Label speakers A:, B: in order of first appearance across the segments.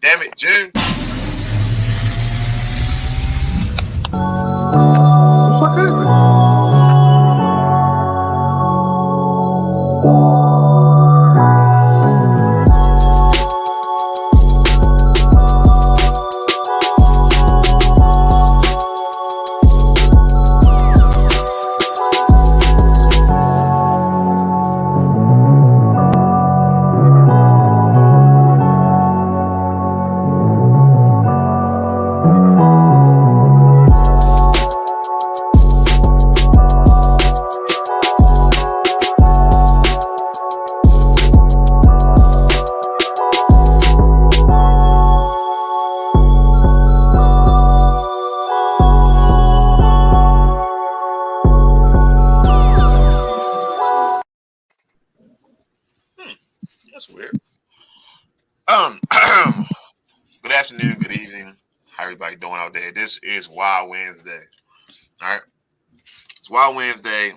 A: Damn it, June.
B: What happened?
A: That's weird. Good afternoon, good evening. How everybody doing out there? This is Wild Wednesday. All right. It's Wild Wednesday.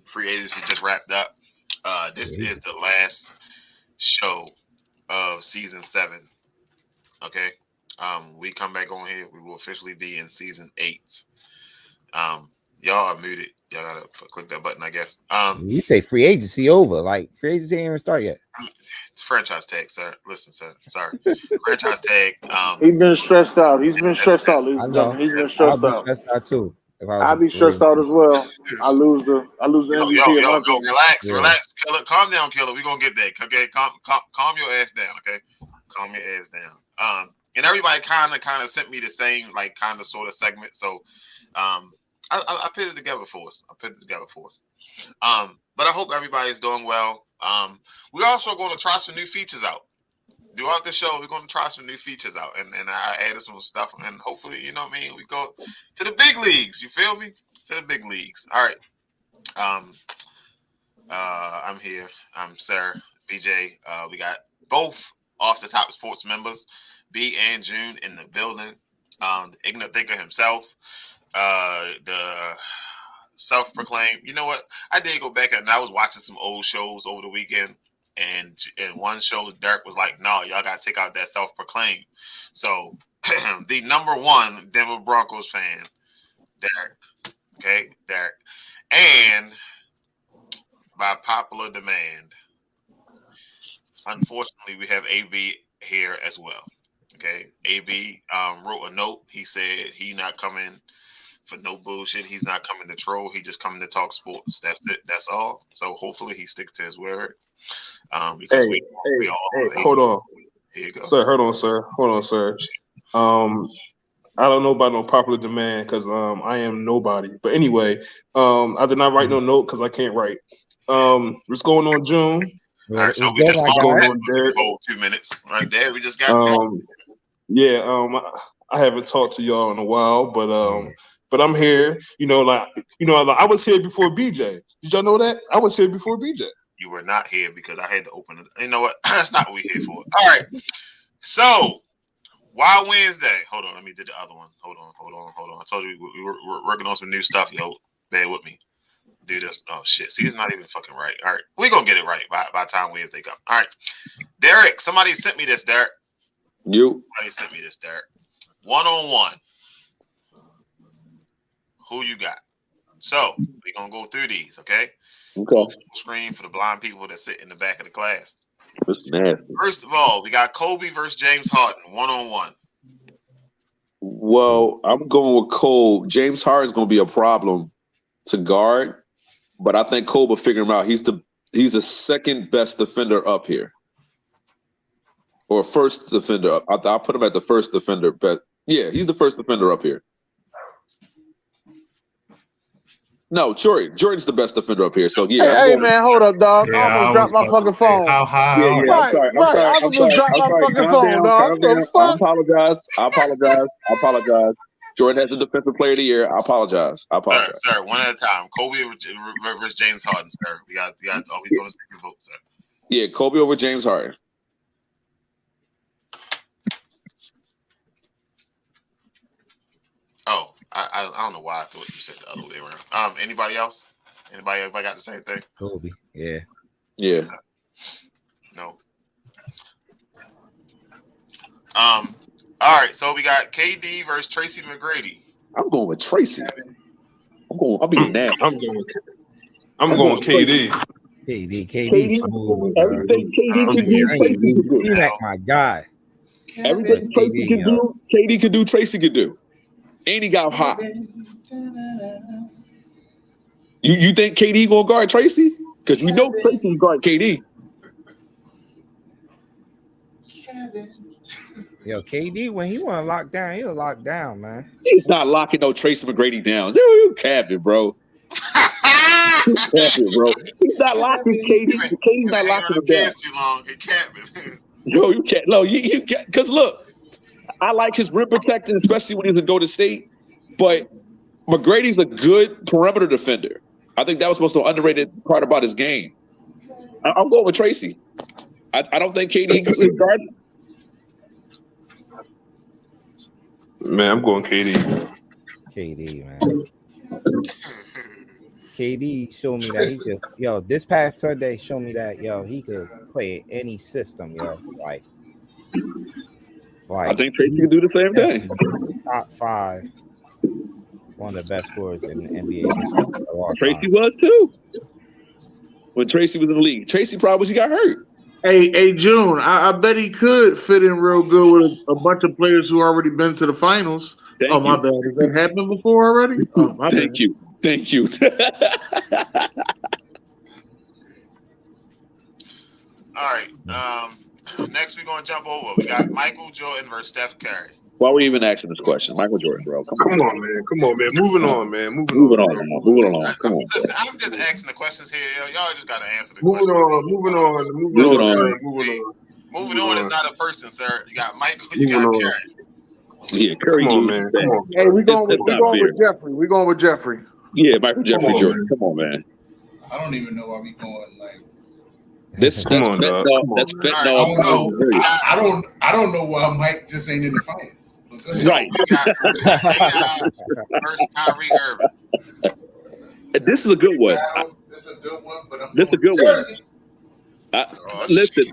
A: Free agency just wrapped up. This is the last show of season 7. Okay. We come back on here. We will officially be in season 8. Y'all are muted. Y'all gotta click that button, I guess.
C: You say free agency over. Like free agency ain't even start yet.
A: It's franchise tag, sir. Listen, sir. Sorry. Franchise tag.
B: He's been stressed out. He's been stressed out, ladies and gentlemen. He's been
C: I'll
B: stressed
C: be
B: out.
C: stressed out too.
B: I'll be stressed out as well. I lose the MVP of my team.
A: Relax, Killer. Calm down, Killer. We're gonna get there. Okay, calm your ass down. Okay, calm your ass down. And everybody kind of sent me the same kind of sort of segment. So, I put it together for us. But I hope everybody's doing well. We're also going to try some new features out. Throughout the show, we're going to try some new features out. And I added some stuff. And hopefully, you know what I mean, we go to the big leagues. You feel me? To the big leagues. All right. I'm here. I'm Sir BJ. We got both Off the Top Sports members, B and June, in the building. The ignorant thinker himself. The self-proclaimed. You know what? I did go back and I was watching some old shows over the weekend, and in one show, Derek was like, "No, y'all gotta take out that self-proclaimed." So, the number one Denver Broncos fan, Derek. Okay, Derek, and by popular demand, unfortunately, we have AB here as well. Okay, AB wrote a note. He said he not coming for no bullshit. He's not coming to troll. He just coming to talk sports. That's it. That's all. So hopefully he sticks to his word. Because we all
D: hold on.
A: Here you go.
D: Sir, hold on, sir. I don't know about no popular demand because I am nobody. But anyway, I did not write no note because I can't write. What's going on, June?
A: All right, so we just going on Derek. 2 minutes right there. We just got
D: I haven't talked to y'all in a while, but I'm here. I was here before BJ. Did y'all know that? I was here before BJ.
A: You were not here because I had to open it. You know what? That's not what we're here for. All right. So, Wild Wednesday. Hold on. Let me do the other one. Hold on. I told you we were working on some new stuff. Yo, bear with me. Do this. Oh, shit. See, it's not even fucking right. All right. We're going to get it right by the time Wednesday comes. All right. Derek, somebody sent me this, Derek. Somebody sent me this, Derek. 1-on-1. Who you got? So, we're going to go through these, okay?
E: Okay.
A: Screen for the blind people that sit in the back of the class.
E: That's nasty.
A: First of all, we got Kobe versus James Harden, 1-on-1.
E: Well, I'm going with Cole. James Harden's going to be a problem to guard, but I think Cole will figure him out. He's the second best defender up here, or first defender up. I'll put him at the first defender, but yeah, he's the first defender up here. No, Jordan's the best defender up here. So yeah.
B: Hey man, hold up, dog. Yeah, I almost dropped my fucking phone.
E: How high? Yeah. I'm sorry.
B: I was just dropped my fucking phone, dog.
E: I apologize. Jordan has the defensive player of the year. I apologize.
A: Sir, one at a time. Kobe versus James Harden, sir. We got. Oh, he's going to speak your vote, sir.
E: Yeah, Kobe over James Harden.
A: Oh, I don't know why I thought you said the other way around. Anybody else? Everybody got the same thing?
C: Kobe. Yeah.
A: No. All right, so we got KD versus Tracy McGrady.
E: I'm going with Tracy. I'm being nasty.
D: I'm going KD.
C: KD smooth.
E: Everything KD can do, Tracy can do.
C: T-Mac, my guy.
E: Everything Tracy can do, KD can do, Tracy can do. And he got hot. You think KD gonna guard Tracy? Because we know Tracy's guard KD.
C: Yo, KD, when he want to lock down, he'll lock down, man.
E: He's not locking no Tracy McGrady down. You capping, bro. Bro. He's not locking KD. KD's not locking him down.
A: Too long. He capping.
E: Yo, you can't. No, you can't. Because look, I like his rim protection, especially when he's in Golden State. But McGrady's a good perimeter defender. I think that was most underrated part about his game. I'm going with Tracy. I don't think KD can guard.
D: Man, I'm going KD.
C: KD, man. KD showed me that he could. Yo, this past Sunday showed me that he could play any system. Like
E: I think Tracy can do the same thing.
C: Top 5, one of the best scorers in the NBA history.
E: Tracy was too. When Tracy was in the league, Tracy probably he got hurt.
B: Hey, June, I bet he could fit in real good with a bunch of players who already been to the finals. My bad. Has that happened before already? Oh, my bad.
E: Thank you.
A: All right. Next, we're going to jump over. We got Michael Jordan versus Steph Curry.
E: Why are we even asking this question? Michael Jordan, bro. Come on,
D: man. Moving on, man.
E: Moving on. Come on.
A: Listen, I'm just asking the questions here. Y'all just got to answer the
D: questions. Moving on.
A: Moving on is not a person, sir. You got Michael. You got Curry.
E: Yeah, Curry.
D: Come on, man. Come on.
B: Hey, we're going with Jeffrey. We're going with Jeffrey.
E: Yeah, Michael Jeffrey Jordan. Come on, man.
F: I don't even know why we going like.
E: That's fentanyl.
F: I don't know why Mike just ain't in the finals.
E: Right.
A: Versus Kyrie Irving.
E: This is a good one.
F: This is a good one, but
E: this is a good one. Listen,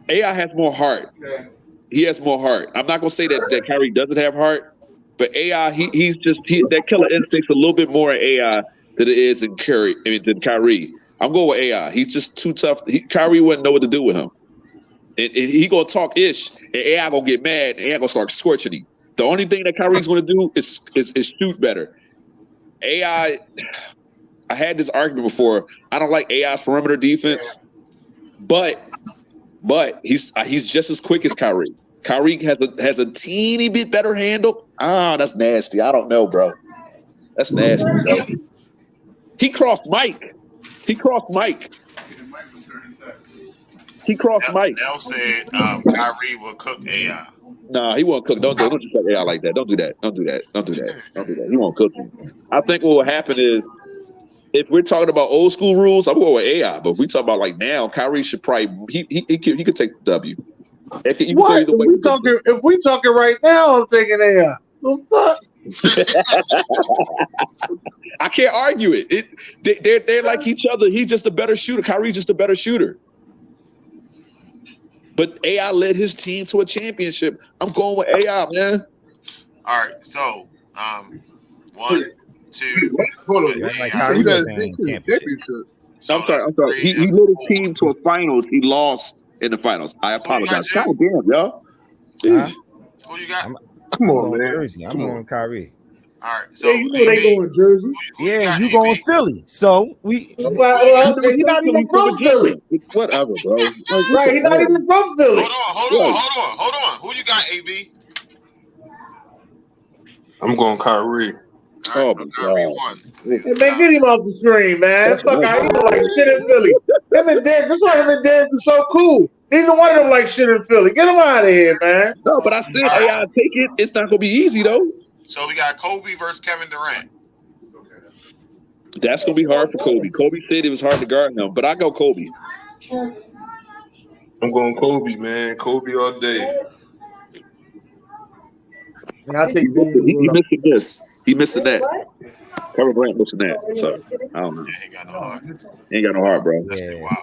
E: AI has more heart.
F: Okay.
E: He has more heart. I'm not gonna say that Kyrie doesn't have heart, but AI he's that killer instinct's a little bit more in AI than it is in than Kyrie. I'm going with AI. He's just too tough. Kyrie wouldn't know what to do with him. And he gonna talk ish, and AI gonna get mad, and AI gonna start scorching him. The only thing that Kyrie's gonna do is shoot better. AI, I had this argument before. I don't like AI's perimeter defense, but he's just as quick as Kyrie. Kyrie has a teeny bit better handle. That's nasty. I don't know, bro. That's nasty, bro. He crossed Mike. He crossed Mike.
A: Nell said Kyrie will cook AI.
E: Nah, he won't cook. Don't just like AI like that. Don't do that. He won't cook you. I think what will happen is if we're talking about old school rules, I'm going with AI. But if we talk about like now, Kyrie should probably he could take the W.
B: What? If we talking right now, I'm taking AI. The fuck?
E: I can't argue it. They're like each other. He's just a better shooter. Kyrie's just a better shooter. But AI led his team to a championship. I'm going with AI, man.
A: All right, so 1, 2.
D: Hold on.
E: I'm sorry. He led his team to a finals. He lost in the finals. I apologize. God damn, y'all.
A: Who you got?
D: Come on, man.
C: Jersey. I'm going Kyrie.
A: All right, so
B: you know they going Jersey.
C: Yeah, you going Philly. So we.
B: He's not even from Philly.
E: Whatever, bro.
B: Right, he's not even from Philly.
A: Hold on. Who you got, AB?
D: I'm going Kyrie.
A: All right, so Kyrie won.
B: Hey, man, get him off the screen, man. Fuck out. He look like shit in Philly. That's why him and Dez is so cool. Neither one of them like shit in Philly. Get him out of here, man.
E: No, but I said AI take it. It's not gonna be easy though.
A: So we got Kobe versus Kevin Durant.
E: That's gonna be hard for Kobe. Kobe said it was hard to guard him, but I go Kobe.
D: I'm going Kobe, man. Kobe all day.
B: And I think
E: he missing this. He missing that. Kevin Durant missing that. So I don't know.
A: Yeah, he ain't got no heart.
E: He ain't got no heart, bro.
A: That's pretty wild.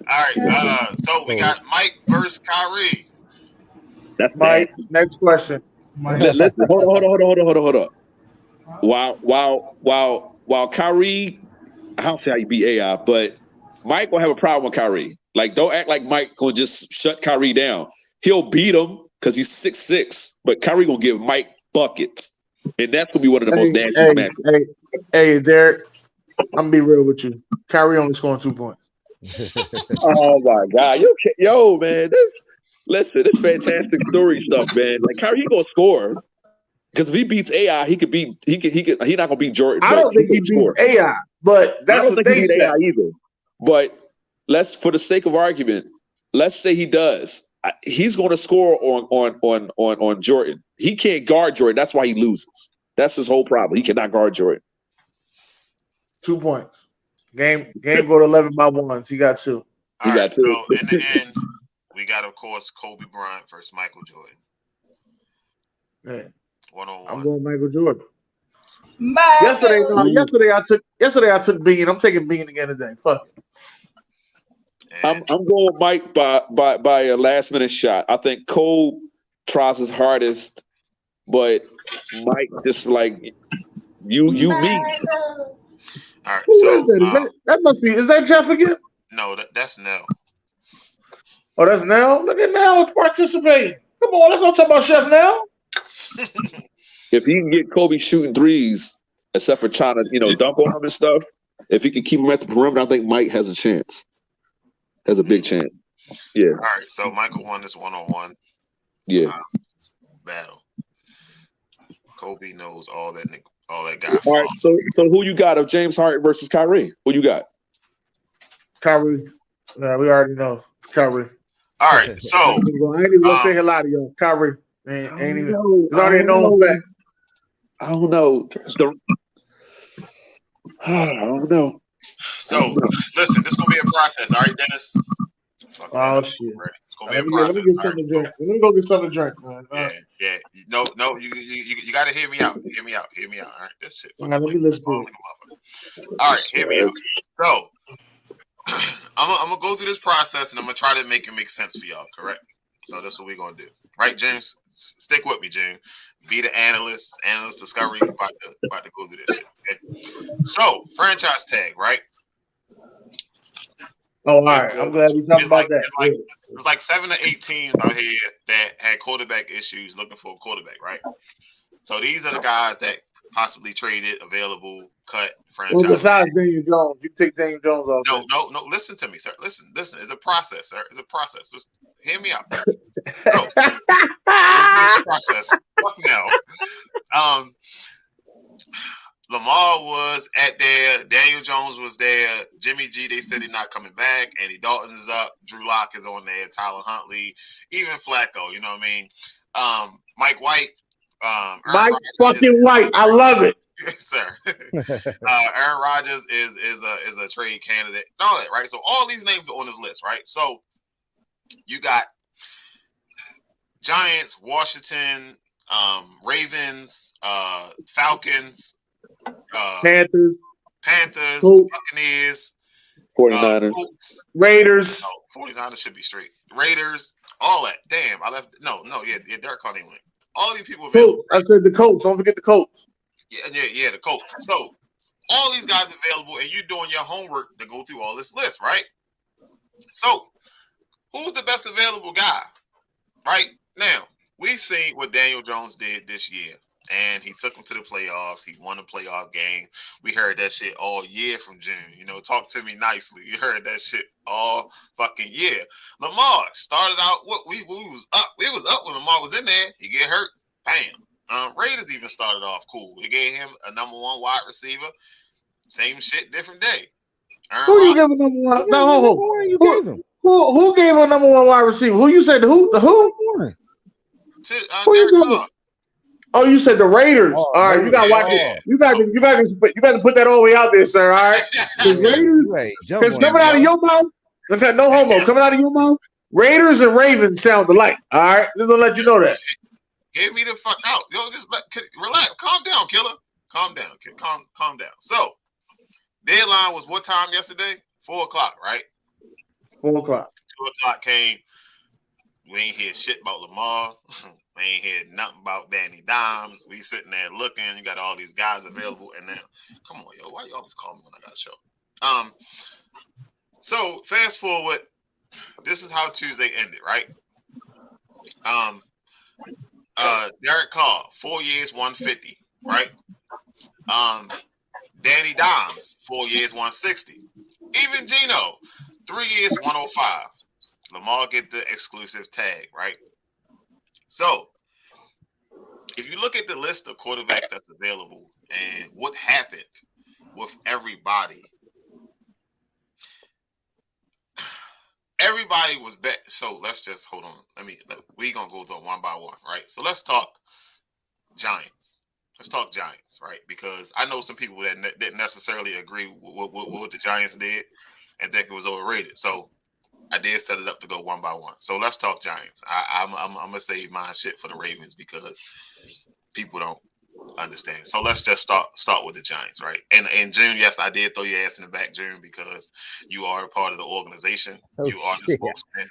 A: All right, so we got Mike versus Kyrie.
E: That's
B: Mike,
E: nasty.
B: next question.
E: Listen, hold on. While Kyrie, I don't see how you beat AI, but Mike will have a problem with Kyrie. Like, don't act like Mike gonna just shut Kyrie down. He'll beat him because he's 6'6", but Kyrie gonna give Mike buckets, and that's gonna be one of the most nasty matches.
B: Hey, Derek, I'm gonna be real with you. Kyrie only scoring 2 points.
E: Oh my God, man, this fantastic story stuff, man. Like Kyrie gonna score because if he beats AI, he not gonna beat Jordan.
B: I don't think he beats AI, but that's
E: I don't
B: what
E: think he
B: they
E: beat
B: say.
E: AI either. But for the sake of argument, let's say he does. He's going to score on Jordan. He can't guard Jordan. That's why he loses. That's his whole problem. He cannot guard Jordan.
B: 2 points. Game go to 11 by ones. He got 2.
A: All right. So in the end, we got, of course, Kobe Bryant versus Michael Jordan.
B: Yeah.
A: 1-on-1.
B: I'm going Michael Jordan. Yesterday I took Bean. I'm taking Bean again today. Fuck it.
E: I'm going Mike by a last minute shot. I think Cole tries his hardest, but Mike just like you me.
A: All right.
B: Who
A: so
B: is that? That must be. Is that Jeff again?
A: No, that's Nell.
B: Oh, that's Nell. Look at Nell participating. Come on, let's not talk about Chef Nell.
E: If he can get Kobe shooting threes, except for trying to dunk on him and stuff, if he can keep him at the perimeter, I think Mike has a chance. Has a big chance. Yeah.
A: All right. So Michael won this 1-on-1.
E: Yeah.
A: Battle. Kobe knows all that guy.
E: All right. So who you got of James Harden versus Kyrie? Who you got?
B: Kyrie. We already know. Kyrie.
A: All right. So
B: I ain't even gonna say hello to y'all. Kyrie. Ain't even. It's already known fact.
E: I don't know. I don't know.
A: So listen, this is gonna be a process. All right, Dennis.
B: Oh shit!
A: It's gonna be a process.
B: Let me go get something to drink, man.
A: Yeah. No, you gotta hear me out. Hear me out. All right, this shit.
B: Let me listen.
A: All right, hear me out. So I'm gonna go through this process and I'm gonna try to make it make sense for y'all. Correct? So that's what we're gonna do, right, James? Stick with me, James. Be the analyst discovery. About to go through this shit. Okay? So franchise tag, right?
B: Oh, all right. I'm glad we talked about that.
A: There's like 7 or 8 teams out here that had quarterback issues looking for a quarterback, right? So these are the guys that possibly traded, available, cut, franchise.
B: Well, besides Daniel Jones, you take Daniel Jones off.
A: No. Listen to me, sir. Listen. It's a process, sir. It's a process. Just hear me out. So, this process. Fuck now. Lamar was at there. Daniel Jones was there. Jimmy G, they said he's not coming back. Andy Dalton is up. Drew Lock is on there. Tyler Huntley. Even Flacco, you know what I mean? Mike White.
B: White. I love it.
A: Sir. Aaron Rodgers is a trade candidate. All that, right? So all these names are on this list, right? So you got Giants, Washington, Ravens, Falcons,
B: Panthers,
A: Buccaneers,
E: 49ers,
B: Raiders.
A: 49ers should be straight. Raiders, all that. Damn, I left. No, yeah. Derek Carr went. All these people available.
B: I said the Colts. Don't forget the Colts.
A: Yeah, the Colts. So all these guys available, and you're doing your homework to go through all this list, right? So who's the best available guy? Right now, we've seen what Daniel Jones did this year. And he took them to the playoffs. He won a playoff game. We heard that shit all year from June. Talk to me nicely. You heard that shit all fucking year. Lamar started out. We was up. We was up when Lamar was in there. He get hurt. Bam. Raiders even started off cool. They gave him a number 1 wide receiver. Same shit, different day.
B: Who you gave a number 1? No,
C: you gave him.
B: Who gave a number 1 wide receiver? Who you said? Who? The who?
A: Derek Carr.
B: Oh, you said the Raiders. All right, you gotta watch it. You got to put that all the way out there, sir. All right, the Raiders. Because coming out of your mouth, no homo. Coming out of your mouth, Raiders and Ravens sound alike. All right, just to let you know that.
A: Get me the fuck out. Just relax. Calm down, killer. Calm down, kid. Calm down. So, deadline was what time yesterday? 4:00, right?
B: 4:00.
A: 2:00 came. We ain't hear shit about Lamar. We ain't hear nothing about Danny Dimes. We sitting there looking. You got all these guys available, and now, come on, yo, why you always call me when I got a show? So fast forward. This is how Tuesday ended, right? Derek Carr, 4 years, 150, right? Danny Dimes, 4 years, 160. Even Gino, 3 years, 105. Lamar gets the exclusive tag, right? So, if you look at the list of quarterbacks that's available and what happened with everybody was bet. So let's just hold on. We're gonna go through one by one, right? So let's talk Giants. Let's talk Giants, right? Because I know some people that didn't necessarily agree with what the Giants did and think it was overrated. So I did set it up to go one by one. So let's talk Giants. I'm gonna save my shit for the Ravens because people don't understand. So let's just start with the Giants, right? And in June, yes, I did throw your ass in the back, June, because you are a part of the organization. You are the spokesman.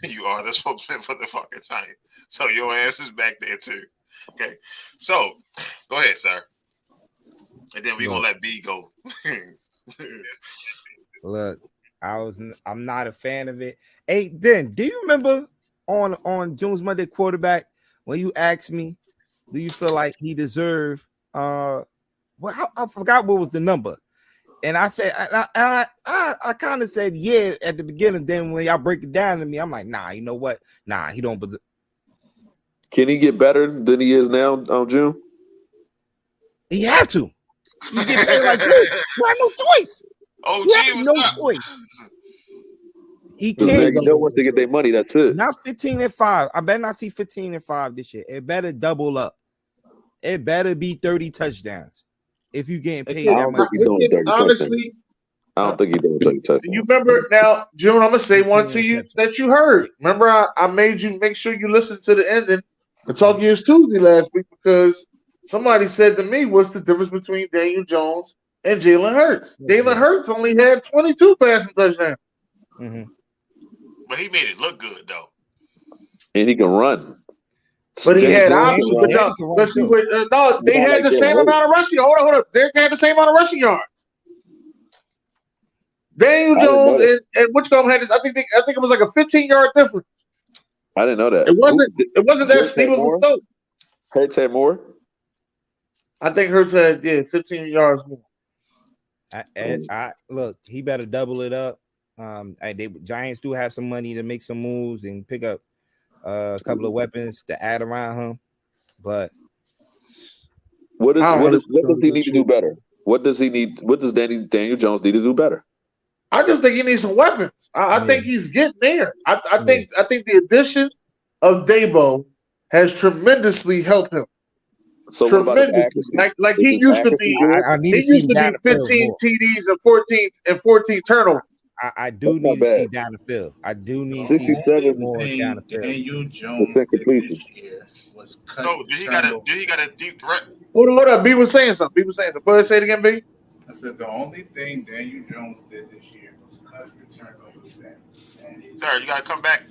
A: You are the spokesman for the fucking Giants. So your ass is back there too. Okay. So go ahead, sir. And then we're gonna let B go.
C: Look, I'm not a fan of it. Hey, then do you remember on June's Monday quarterback when you asked me, do you feel like he deserved I forgot what was the number. And I said I kind of said yeah at the beginning. Then when y'all break it down to me, I'm like, nah, you know what? Nah, he don't.
E: Can he get better than he is now, June?
C: He had to. You get better like this. You have no choice.
A: Oh, gee,
C: no choice. He can't.
E: They don't want to get their money. That's it.
C: Not 15-5. I better not see 15-5 this year. It better double up. It better be 30 touchdowns. If you getting paid that much.
B: Honestly,
E: I don't think he's doing 30 touchdowns.
B: You remember now, June? I'm gonna say one to you that you heard. Remember, I made you make sure you listen to the ending and talk years Tuesday last week because somebody said to me, "What's the difference between Daniel Jones and Jalen Hurts?" Jalen Hurts only had 22 passing touchdowns.
C: Mm-hmm.
A: But he made it look good though,
E: and he can run.
B: But he had options. No, they had the same amount of rushing. Hold on. They had the same amount of rushing yards. Daniel Jones and Whitcomb had. I think it was like a 15-yard difference.
E: I didn't know that.
B: It wasn't that Stevens was dope.
E: Hurts had more.
B: I think Hurts had 15 yards more.
C: Look, he better double it up. Giants do have some money to make some moves and pick up a couple of weapons to add around him, but
E: what does he need to do better? What does he need? What does Daniel Jones need to do better?
B: I just think he needs some weapons. I think he's getting there. I think the addition of Debo has tremendously helped him.
E: So
B: tremendously, like he used to be. He used to be 15 TDs and 14 turnovers.
C: I do need to see down the field. I do need to see more down the field.
F: Daniel Jones this year was cut.
A: So did he got a deep threat?
B: Hold up. B was saying something. Go ahead, say it again, B.
F: I said the only thing Daniel Jones did this year was cut the turnovers down.
A: Sir, you gotta come back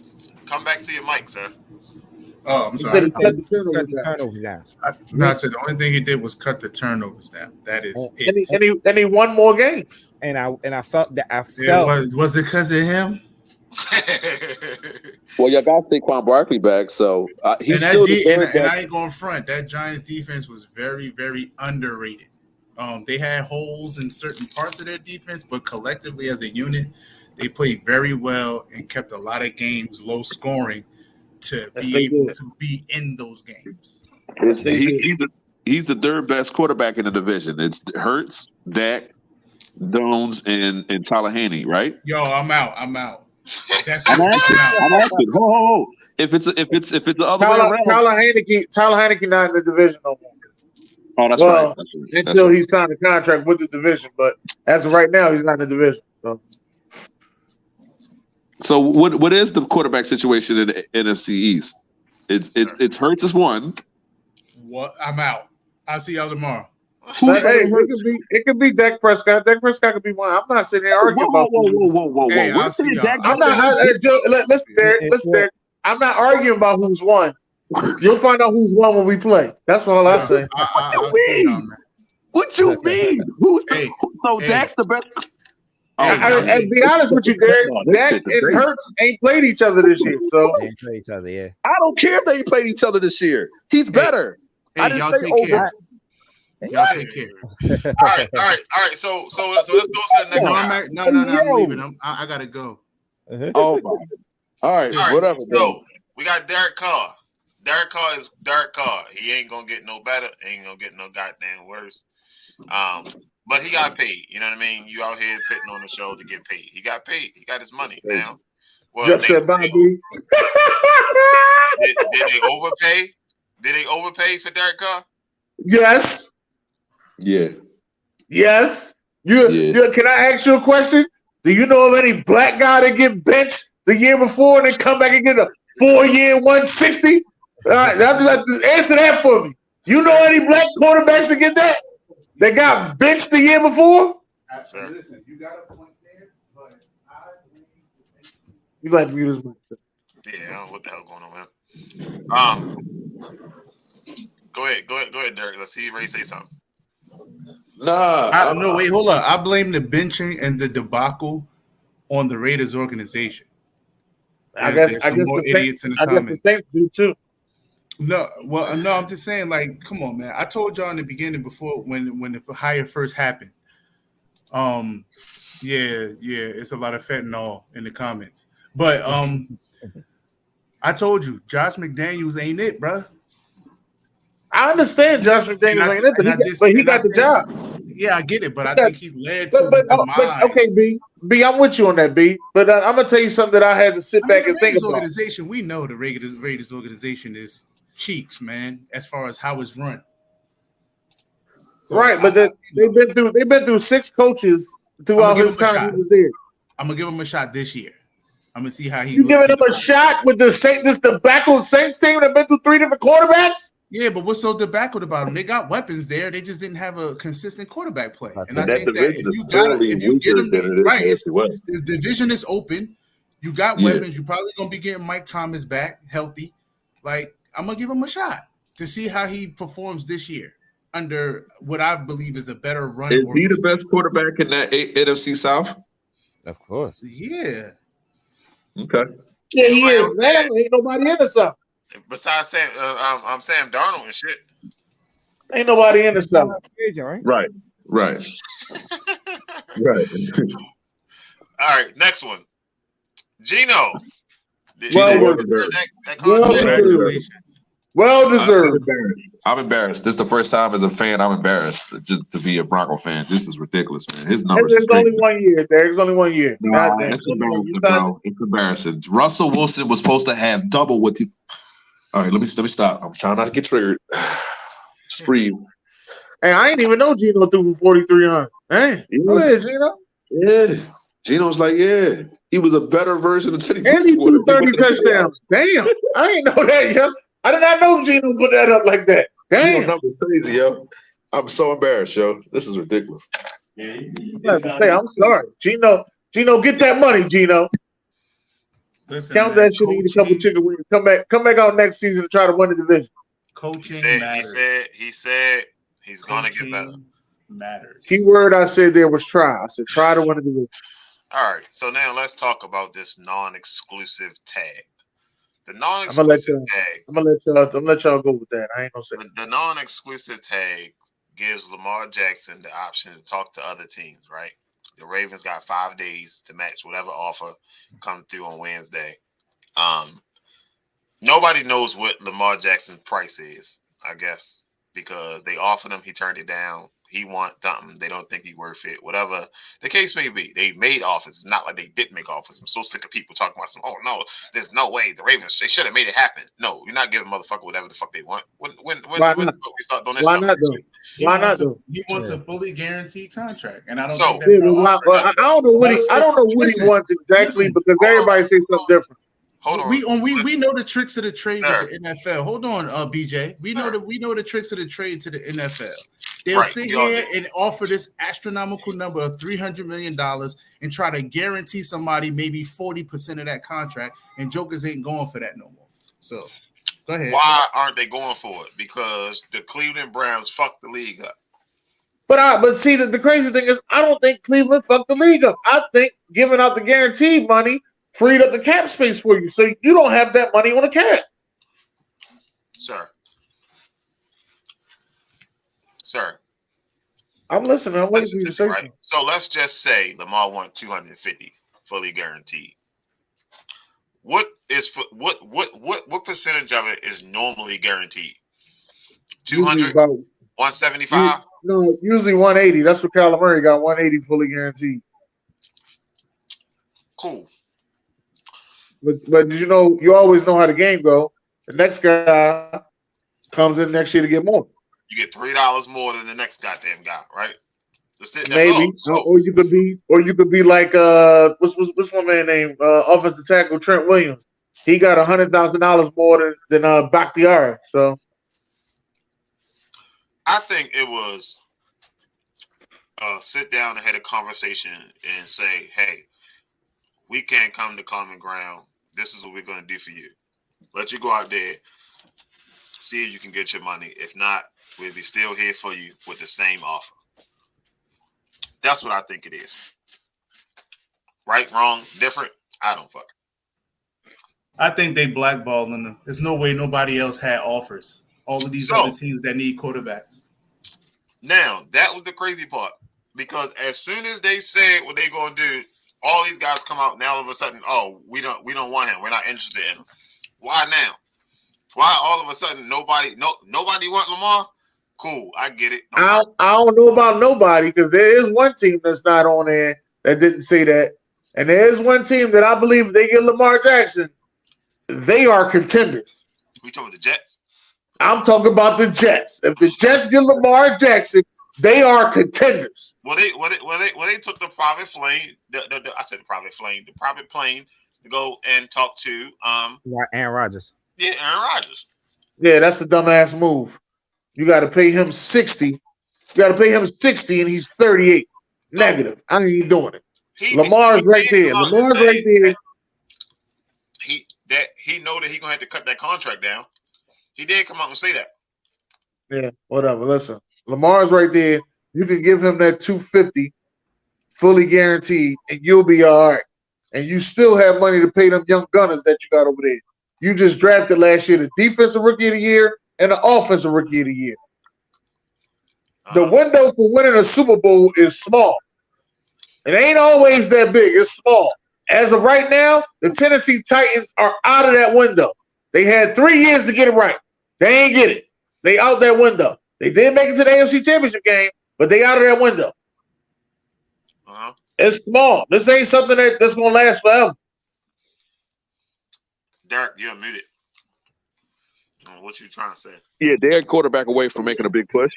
A: to your mic, sir.
F: Oh, I'm sorry.
C: Cut the turnovers down.
F: I said the only thing he did was cut the turnovers down. That is it.
B: And he won more games.
C: And I felt that
F: was it because of him?
E: Well, y'all got Saquon Barkley back, so he's
F: and I ain't going front. That Giants defense was very, very underrated. They had holes in certain parts of their defense, but collectively as a unit, they played very well and kept a lot of games low scoring to be able to be in those games.
E: He's the third best quarterback in the division. It's Hurts, Dak, Jones, and Tallahaney, right?
F: Yo, I'm out. That's
E: I'm asking. Ho. If it's the other way around,
B: Tallahaney not in the division no more.
E: Oh, that's right.
B: Until he signed a contract with the division, but as of right now, he's not in the division.
E: So what is the quarterback situation in the NFC East? It's Hurts is one.
F: What? I'm out. I'll see y'all tomorrow.
B: It could be Dak Prescott. Dak Prescott could be one. I'm not sitting there arguing about.
E: Whoa.
F: Hey, I'll see y'all.
B: I'm not. Listen, Derek. I'm not arguing about who's won. You'll find out who's won when we play. That's all I say.
E: What you mean? What you mean? So Dak's the best.
B: And be honest with you, Derek, Dak and Hurts ain't played each other this year. So
C: they ain't played each other, yeah.
E: I don't care if they ain't played each other this year. He's better. I didn't say over.
F: Y'all take care.
A: All right. So let's go to the next one.
F: No, I'm leaving. I gotta go.
E: Oh my. All right, whatever.
A: So we got Derek Carr. Derek Carr is Derek Carr. He ain't gonna get no better. Ain't gonna get no goddamn worse. But he got paid. You know what I mean? You out here pitting on the show to get paid. He got paid. He got his money now. Well,
B: did they
A: overpay? Did they overpay for Derek Carr?
B: Yes.
E: Yeah.
B: Yes. Can I ask you a question? Do you know of any black guy that get benched the year before and then come back and get a 4-year 160? All right, answer that for me. You know any black quarterbacks that get that? They got benched the year before?
F: Listen, you got a point there, but
B: you like to view this much.
A: Yeah, what the hell going on, man? Go ahead, Derek. Let's see Ray say something.
F: No, wait, hold on. I blame the benching and the debacle on the Raiders organization.
B: I guess
F: more idiots in the comments.
B: The Saints do too.
F: No, I'm just saying, like, come on, man. I told y'all in the beginning before when the hire first happened. It's a lot of fentanyl in the comments. But I told you, Josh McDaniels ain't it, bro.
B: I understand Josh McDaniels ain't it, but he got the job.
F: Yeah, I get it, but I think he led to the demise.
B: Okay, B, I'm with you on that, B. But I'm gonna tell you something that I had to sit back and think about.
F: Organization, we know the Raiders organization is cheeks, man, as far as how it's run. So
B: right, but they've been through 6 coaches throughout his time he was there.
F: I'm gonna give him a shot this year. I'm gonna see how he.
B: You giving him a shot with the Saints? This tobacco Saints team that been through 3 different quarterbacks.
F: Yeah, but what's so tobacco about them? They got weapons there. They just didn't have a consistent quarterback play. And I think that if you get them right, the division is open. You got weapons. You're probably gonna be getting Mike Thomas back healthy. Like, I'm gonna give him a shot to see how he performs this year under what I believe is a better run.
E: Is he the best quarterback in that NFC South?
C: Of course.
F: Yeah.
E: Okay.
B: Yeah, he is. Man, ain't nobody in the South.
A: Besides Sam Darnold and shit.
B: Ain't nobody in the South.
E: Right. Right.
A: All right, next one. Gino.
B: Well deserved.
E: I'm embarrassed. This is the first time as a fan I'm embarrassed just to be a Bronco fan. This is ridiculous, man. His numbers.
B: It's only 1 year. There's only 1 year.
E: It's embarrassing, bro. It's embarrassing. Russell Wilson was supposed to have double what he. All right, let me stop. I'm trying not to get triggered. Just breathe.
B: Hey, I ain't even know Gino threw for 4,300. Hey, go ahead, Gino.
E: Yeah, Gino's like, he was a better version of Teddy.
B: And he threw 30 touchdowns. Damn, I ain't know that, yo. I did not know Gino put that up like that. Damn,
E: that was crazy, yo. I'm so embarrassed, yo. This is ridiculous.
B: I'm sorry, Gino. Get that money, Gino.
F: Listen,
B: count that shit, eat a couple chicken wings. Come back out next season and try to win the division.
F: Coaching
A: matters. He said he's gonna get better.
F: Matters.
B: Key word I said there was try. I said try to win the division.
A: All right, so now let's talk about this non-exclusive tag. The non-exclusive tag.
B: I'm gonna let y'all go with that. I ain't gonna say
A: the non-exclusive tag gives Lamar Jackson the option to talk to other teams, right? The Ravens got 5 days to match whatever offer comes through on Wednesday. Nobody knows what Lamar Jackson's price is, I guess, because they offered him, he turned it down. He want something. They don't think he's worth it. Whatever the case may be, they made offers. It's not like they didn't make offers. I'm so sick of people talking about oh no, there's no way the Ravens, they should have made it happen. No, you're not giving motherfucker whatever the fuck they want. When we start doing this,
B: why not?
F: He wants a fully guaranteed contract, and I don't.
B: I don't know what he wants exactly because everybody says something different.
A: Hold on.
F: We know the tricks of the trade with the NFL. Hold on, BJ. We know the tricks of the trade to the NFL. They'll sit here and offer this astronomical number of $300 million and try to guarantee somebody maybe 40% of that contract, and jokers ain't going for that no more. So go ahead.
A: Why aren't they going for it? Because the Cleveland Browns fucked the league up.
B: But see, the crazy thing is, I don't think Cleveland fucked the league up. I think giving out the guaranteed money freed up the cap space for you, so you don't have that money on the cap.
A: Sir.
B: I'm listening. I'm waiting for you to say
A: right? So let's just say Lamar won 250 fully guaranteed. What percentage of it is normally guaranteed? 200, 175?
B: No, usually 180. That's what Kyler Murray got, 180 fully guaranteed.
A: Cool.
B: But you always know how the game go. The next guy comes in next year to get more.
A: You get $3 more than the next goddamn guy, right? That's
B: maybe, or you could be like what's my man name? Offensive tackle Trent Williams. He got $100,000 more than Bakhtiari. So
A: I think it was sit down and had a conversation and say, hey, we can't come to common ground. This is what we're going to do for you. Let you go out there, see if you can get your money. If not, we'll be still here for you with the same offer. That's what I think it is. Right, wrong, different? I don't fuck.
F: I think they blackballed them. There's no way nobody else had offers. All of these other teams that need quarterbacks.
A: Now, that was the crazy part. Because as soon as they said what they going to do, all these guys come out now all of a sudden, oh, we don't want him. We're not interested in him. Why now? Why all of a sudden nobody want Lamar? Cool, I get it.
B: I don't know about nobody, because there is one team that's not on there that didn't say that. And there is one team that I believe if they get Lamar Jackson, they are contenders.
A: We talking about the Jets?
B: I'm talking about the Jets. If the Jets get Lamar Jackson, they are contenders.
A: Well, they took the private plane. The private plane to go and talk to
C: Aaron Rodgers.
A: Yeah, Aaron Rodgers.
B: Yeah, that's a dumbass move. You got to pay him 60. You got to pay him 60, and he's 38. Negative. I ain't even doing it. Lamar's right there. Lamar's right there.
A: He know that he's gonna have to cut that contract down. He did come out and say that.
B: Yeah, whatever. Listen, Lamar's right there. You can give him that 250 fully guaranteed, and you'll be all right. And you still have money to pay them young gunners that you got over there. You just drafted last year the defensive rookie of the year and the offensive rookie of the year. The window for winning a Super Bowl is small. It ain't always that big. It's small. As of right now, the Tennessee Titans are out of that window. They had 3 years to get it right. They ain't get it. They out that window. They did make it to the AFC Championship game, but they out of that window. It's small. This ain't something that's going to last forever.
A: Derek, you're muted. What you trying to say?
E: Yeah, they're a quarterback away from making a big push.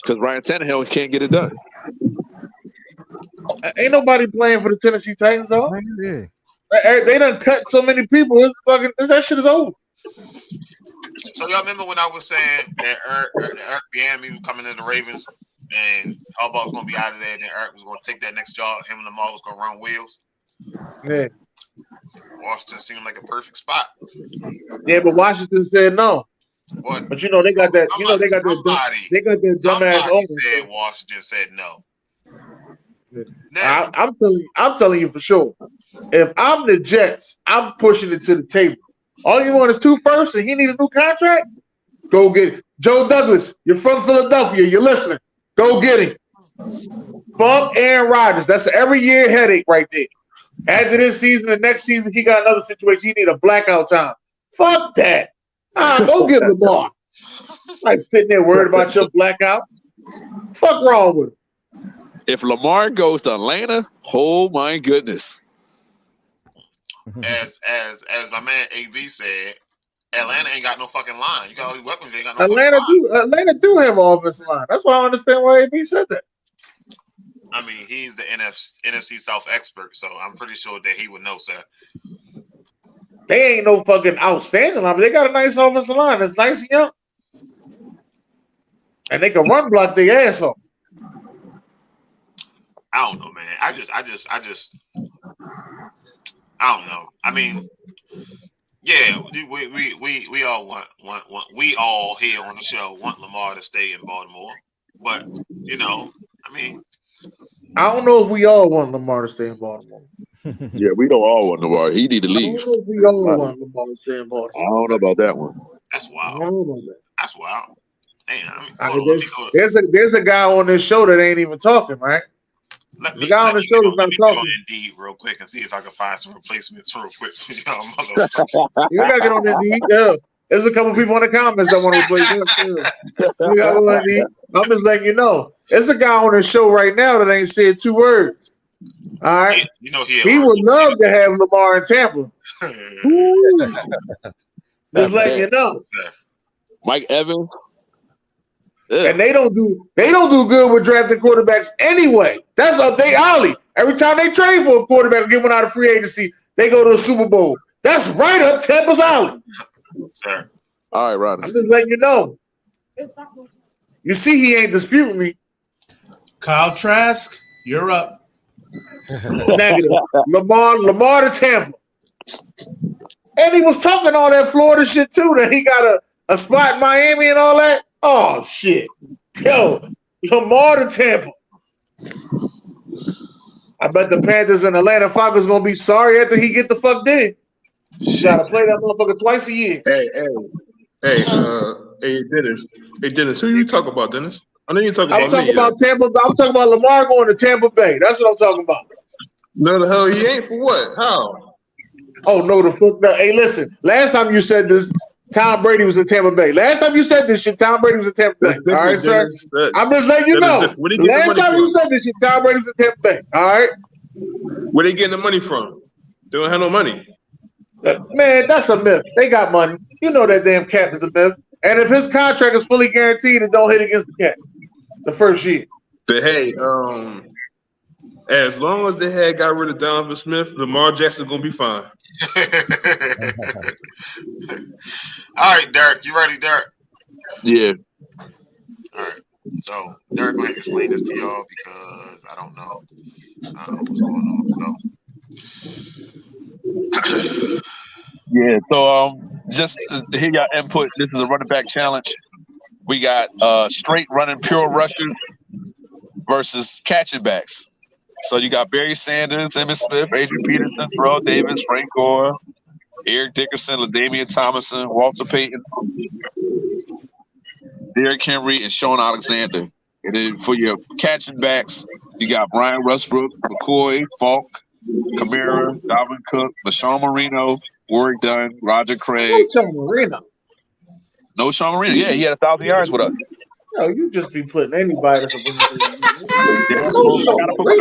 E: Because Ryan Tannehill can't get it done.
B: Ain't nobody playing for the Tennessee Titans, though.
C: Yeah.
B: They done cut so many people. That shit is over.
A: So y'all remember when I was saying that Eric Bieniemy was coming to the Ravens and Harbaugh was going to be out of there, and then Eric was going to take that next job. Him and Lamar was going to run wheels.
B: Yeah.
A: Washington seemed like a perfect spot.
B: Yeah, but Washington said no.
A: What?
B: But they got that. They got that dumbass owner.
A: Said Washington said no.
B: Now, I'm telling you for sure. If I'm the Jets, I'm pushing it to the table. All you want is 2 firsts, and he need a new contract. Go get it. Joe Douglas, you're from Philadelphia. You're listening. Go get him. Fuck Aaron Rodgers. That's an every year headache right there. After this season, the next season, he got another situation. He need a blackout time. Fuck that. Go get Lamar. Like sitting there worried about your blackout. Fuck wrong with him.
E: If Lamar goes to Atlanta, oh my goodness.
A: As my man AB said, Atlanta ain't got no fucking line. You got all these weapons, you ain't got no
B: Atlanta
A: fucking line.
B: Atlanta do have an offensive line. That's why I understand why AB said that.
A: I mean, he's the NFC South expert, so I'm pretty sure that he would know, sir.
B: They ain't no fucking outstanding line, but they got a nice offensive line. That's nice and young. And they can run block their ass off.
A: I don't know, man. I don't know. I mean, yeah, we all want we all here on the show want Lamar to stay in Baltimore, but you know, I mean,
B: I don't know if we all want Lamar to stay in Baltimore.
E: Yeah, we don't all want Lamar. He need to leave.
B: I don't know if we all want Lamar to stay in Baltimore.
E: I don't know about that one.
A: That's wild. That's wild. Damn,
B: there's a guy on this show that ain't even talking, right? The guy on the show that's not talking.
A: Indeed, real quick, and see if I can find some replacements real quick.
B: You gotta get on Indeed. Yeah. There's a couple people in the comments that want to replace him too. You got on Indeed. I'm just letting you know. There's a guy on the show right now that ain't said 2 words. All right. He would love to have Lamar in Tampa. Just letting you know.
E: Mike Evans.
B: And they don't do good with drafting quarterbacks anyway. That's up their alley. Every time they trade for a quarterback and get one out of free agency, they go to a Super Bowl. That's right up Tampa's alley.
A: Sir.
E: All right, Rodney.
B: I'm just letting you know. You see, he ain't disputing me.
F: Kyle Trask, you're up.
B: Negative. Lamar to Tampa. And he was talking all that Florida shit too, that he got a spot in Miami and all that. Oh shit. Yo, Lamar to Tampa. I bet the Panthers and Atlanta Falcons gonna be sorry after he get the fuck there. You gotta play that motherfucker twice a year.
D: Hey, Dennis. Who you talking about, Dennis? I know you talking about me.
B: I'm talking about Lamar going to Tampa Bay. That's what I'm talking about.
D: No, the hell he ain't. For what? How?
B: Oh no, the fuck no. Hey, listen. Last time you said this, Tom Brady was in Tampa Bay. Last time you said this shit, Tom Brady was in Tampa Bay. All right, sir. I'm just letting you know. Last time you said this shit, Tom Brady was in Tampa Bay. All right.
D: Where they getting the money from? They don't have no money.
B: Man, that's a myth. They got money. You know that damn cap is a myth. And if his contract is fully guaranteed, it don't hit against the cap the first year.
D: But hey, as long as they had got rid of Donovan Smith, Lamar Jackson gonna be fine.
A: All right, Derek, you ready, Derek?
E: Yeah.
A: All right. So Derek, go ahead and explain this to y'all because I don't know what's going on. So
E: Yeah, so just to hear your input, this is a running back challenge. We got straight running pure rushers versus catching backs. So you got Barry Sanders, Emmitt Smith, Adrian Peterson, Terrell Davis, Frank Gore, Eric Dickerson, LaDainian Tomlinson, Walter Payton, Derrick Henry, and Sean Alexander. And then for your catching backs, you got Brian Westbrook, McCoy, Falk, Kamara, Dalvin Cook, LaShawn Marino, Warwick Dunn, Roger Craig. No Sean Marino. Yeah, he had 1,000 yards with us.
B: No, you just be putting anybody.
E: I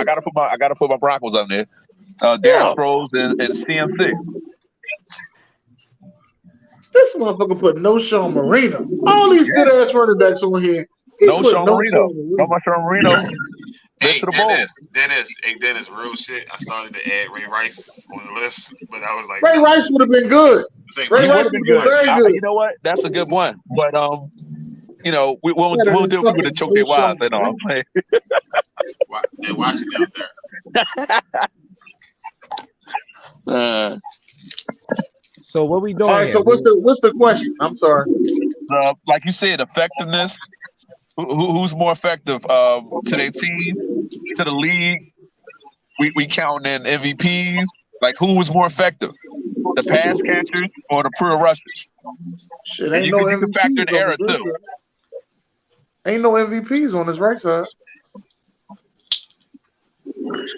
E: gotta put my Broncos on there. Darren Sproles and CMC.
B: This motherfucker put no Sean Marino. All these good ass running backs on here.
E: No Sean Marino. No more Sean Marino.
A: Hey, Dennis, real shit. I started to add Ray Rice on the list, but I was like,
B: Ray Rice would have been good. Ray Rice would have been very good.
E: You know what? That's a good one. But you know, we'll do it to choke their wives. I know I'm playing.
A: They're watching out
C: there. So what we doing?
B: All right, so what's the question? I'm sorry.
E: Like you said, effectiveness. Who's more effective to their team, to the league? We counting in MVPs. Like who was more effective, the pass catchers or the pure rushers?
B: Shit, ain't no
E: you can factor in error too.
B: Ain't no MVPs on this right side.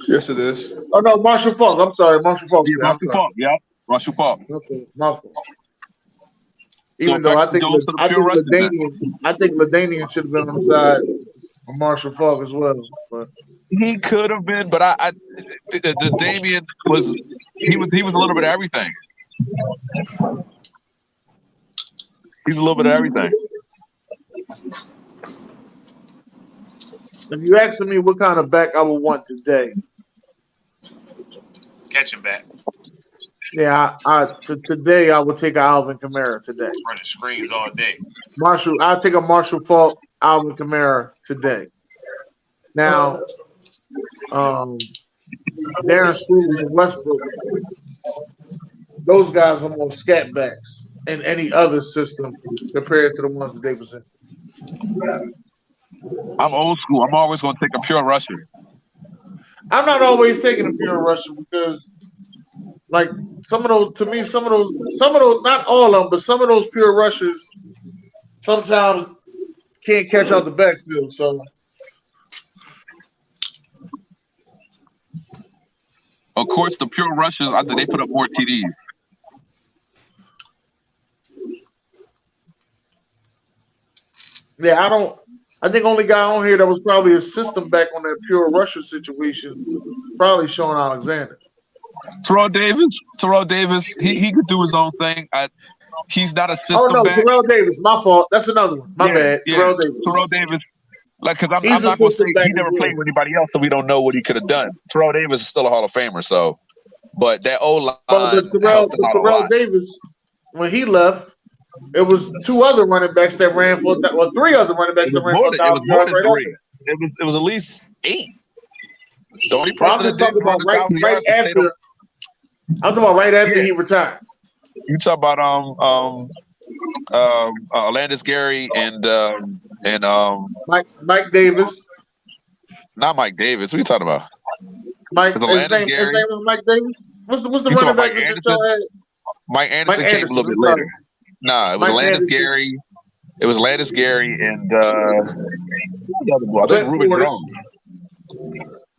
D: Yes, it is.
B: Oh no, Marshall Falk. I'm sorry, Marshall Falk.
E: Yeah, Marshall Falk. Yeah, Marshall Falk.
B: Okay, my fault. Even though I think LaDainian should have been on the side of Marshall Falk as well. But
E: he could have been, but the Damian was he was a little bit of everything. He's a little bit of everything.
B: If you asking me what kind of back I would want today,
A: catching back.
B: Yeah, today I would take an Alvin Kamara today.
A: Running screens all day.
B: I'll take a Marshall Faulk, Alvin Kamara today. Now, Darren Sproles and Westbrook, those guys are more scat backs in any other system compared to the ones that they was in.
E: I'm old school. I'm always going to take a pure rusher.
B: I'm not always taking a pure rusher because, like, some of those, not all of them, but some of those pure rushers sometimes can't catch out the backfield. So,
E: of course, the pure rushers, I think they put up more TDs.
B: Yeah, I think only guy on here that was probably a system back on that pure rusher situation, probably Sean Alexander.
E: Terrell Davis, he could do his own thing. He's not a system back.
B: Terrell Davis, my fault. That's another one. My bad.
E: Yeah.
B: Terrell Davis.
E: Like, because I'm not going to say he never played with anybody else, so we don't know what he could have done. Terrell Davis is still a Hall of Famer, so. But that O-line
B: Terrell Davis, when he left, it was two other running backs that ran for, or three other running backs that ran for 1,000 yards. It was more than three.
E: It was at least 8. The only person
B: I'm talking about right after. I'm talking about right after he retired.
E: You talk about Landis Gary and
B: Mike Davis.
E: Not Mike Davis. What are you talking about?
B: His name was Mike Davis. What's the running back that y'all had?
E: Mike Anderson came a little bit later. Nah, it was Landis Gary. It was Landis Gary and I think Ruben Jones.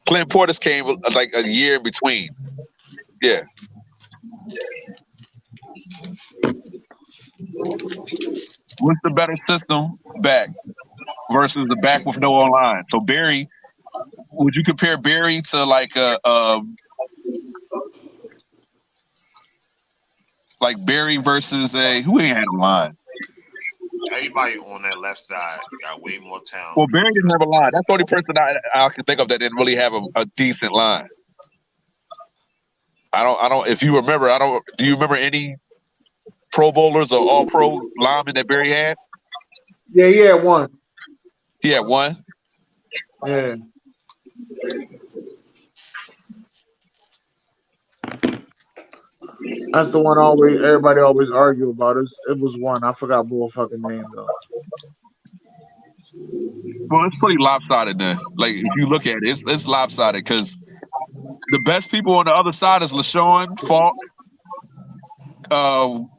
E: Clint Portis came like a year in between. Yeah. What's the better system back versus the back with no O-line? So Barry, would you compare Barry to like Barry versus who ain't had a line?
A: Everybody on that left side got way more talent.
E: Well, Barry didn't have a line. That's the only person I can think of that didn't really have a decent line. I don't. If you remember, do you remember any Pro Bowlers or All Pro linemen that Barry had?
B: Yeah, he had one.
E: He had one.
B: Yeah. That's the one everybody always argue about. It was one. I forgot fucking name though.
E: Well, it's pretty lopsided then. Like if you look at it, it's lopsided because the best people on the other side is LaShawn, Falk,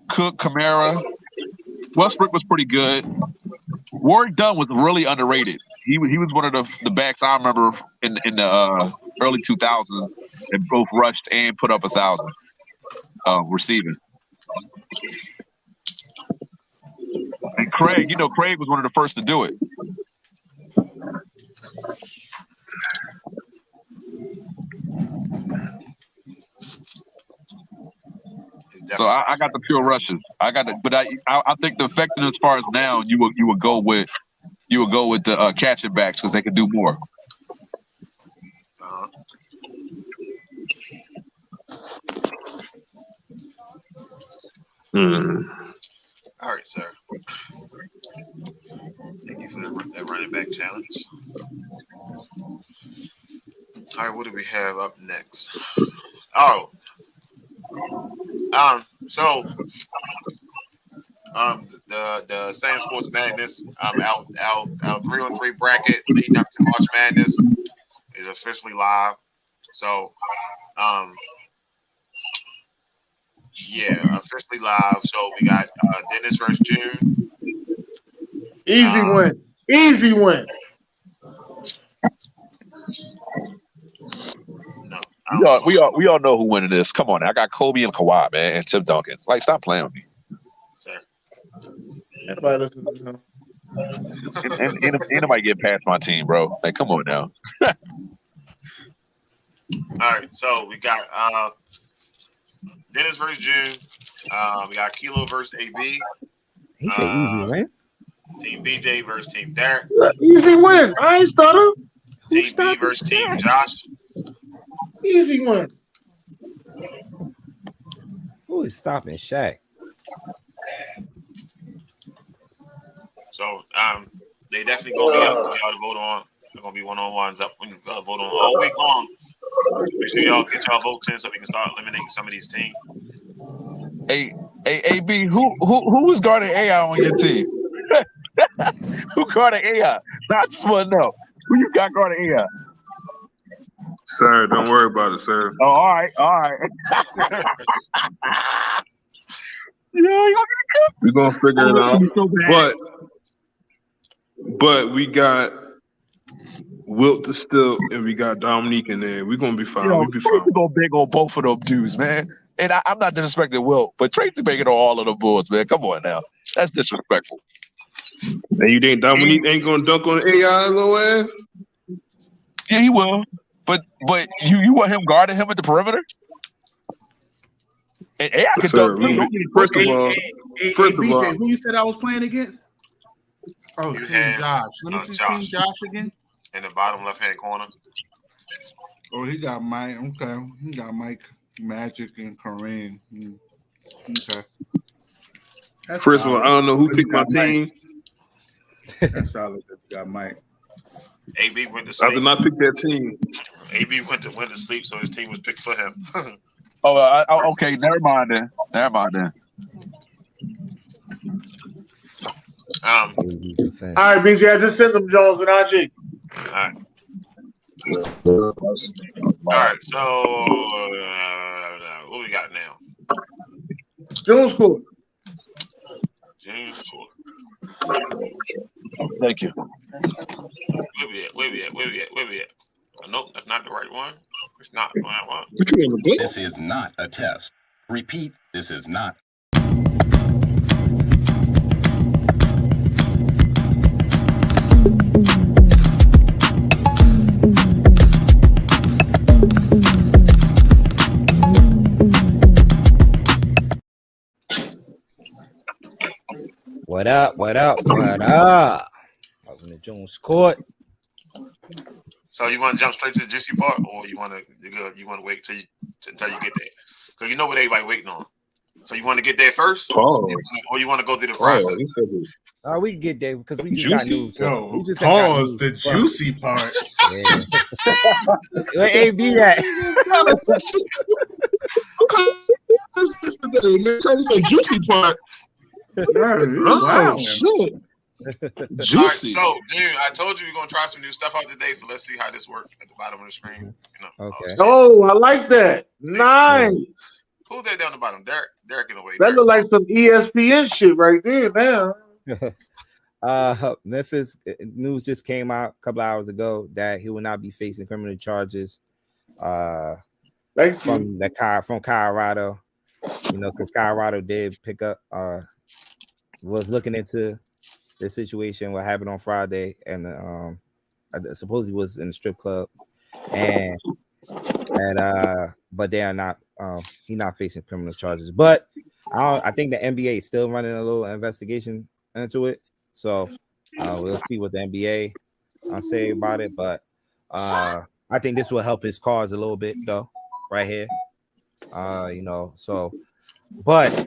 E: Cook, Kamara. Westbrook was pretty good. Warwick Dunn was really underrated. He was one of the backs I remember in the early 2000s that both rushed and put up 1,000 receiving. And Craig was one of the first to do it. So I got the pure rushes. I think the effectiveness as far as now, you would go with the catching backs because they can do more.
A: All right, sir. Thank you for that running back challenge. All right, what do we have up next? Oh, the SamzSportz Madness out 3-on-3 bracket leading up to March Madness is officially live. So officially live. So we got Dennis versus June.
B: Easy win.
E: No, we all know who winning this. Come on, I got Kobe and Kawhi, man, and Tim Duncan. Like, stop playing with me.
A: Sir.
B: Anybody listen to him?
E: Ain't nobody get past my team, bro. Like, come on now.
A: All right, so we got Dennis versus June. We got Kilo versus AB.
C: He said easy win.
A: Team BJ versus Team Derek.
B: Easy win. I ain't stutter.
A: Team B versus Team Josh.
B: Easy one.
C: Who is stopping Shaq?
A: So they definitely gonna be up to y'all to vote on. They're gonna be one-on-ones up when you vote on all week long. Make sure y'all get y'all votes in so we can start eliminating some of these teams.
G: Hey, AB, who is guarding AI on your team? Who guarding AI? I just want to know who you got guarding AI.
D: Sir, don't worry about it, sir.
G: Oh, all right.
D: We're gonna figure it out. But we got Wilt to still, and we got Dominique in there. We're gonna be fine. We'll be fine.
G: We're gonna big on both of them dudes, man. And I'm not disrespecting Wilt, but Tracy banging on all of the Bulls, man. Come on now, that's disrespectful.
D: And you think Dominique ain't gonna dunk on AI little ass?
G: Yeah, he will. But you want him guarding him at the perimeter? And AI can dunk.
D: First of all,
F: who you said I was playing against? Oh,
A: You
F: Team
A: have,
F: Josh. Let me see Team Josh again.
A: In the bottom left-hand corner.
F: Oh, he got Mike. Okay, he got Mike, Magic, and Kareem. Okay. That's
D: first
F: solid.
D: of all, I don't know who picked my team.
F: That's solid. That you got Mike.
A: AB went to sleep.
D: I did not pick that team.
A: AB went to sleep, so his team was picked for him.
G: Okay. Never mind then.
B: All right, BJ, I just sent them Jones and IG.
A: All right. So what we got now?
B: June school.
G: Thank you.
A: Where we at? Oh, nope, that's not the right one. It's not the right one.
H: This is not a test. Repeat, this is not.
C: What up? Welcome to Jones Court.
A: So you want to jump straight to the juicy part, or you want to wait until you get there? Because you know what everybody waiting on. So you want to get there first, or you want to go through the process?
C: We can get there because we just got news.
F: So
C: we just
F: pause the juicy part.
C: Where AB at?
D: Juicy part.
F: Wow.
D: Shit.
A: Juicy. All right, so I told you we're gonna try some new stuff out today. So let's see how this works at the bottom of the screen.
C: Okay.
B: Oh, I like that. Nice.
A: Who's that down the bottom? Derek in the way.
B: That look like some ESPN shit right there now.
C: Memphis news just came out a couple hours ago that he will not be facing criminal charges. From Colorado, because Colorado did pick up, was looking into the situation, what happened on Friday, and supposedly was in the strip club, but they are not. He's not facing criminal charges, but I think the NBA is still running a little investigation into it. So we'll see what the NBA say about it. But I think this will help his cause a little bit, though, right here. So, but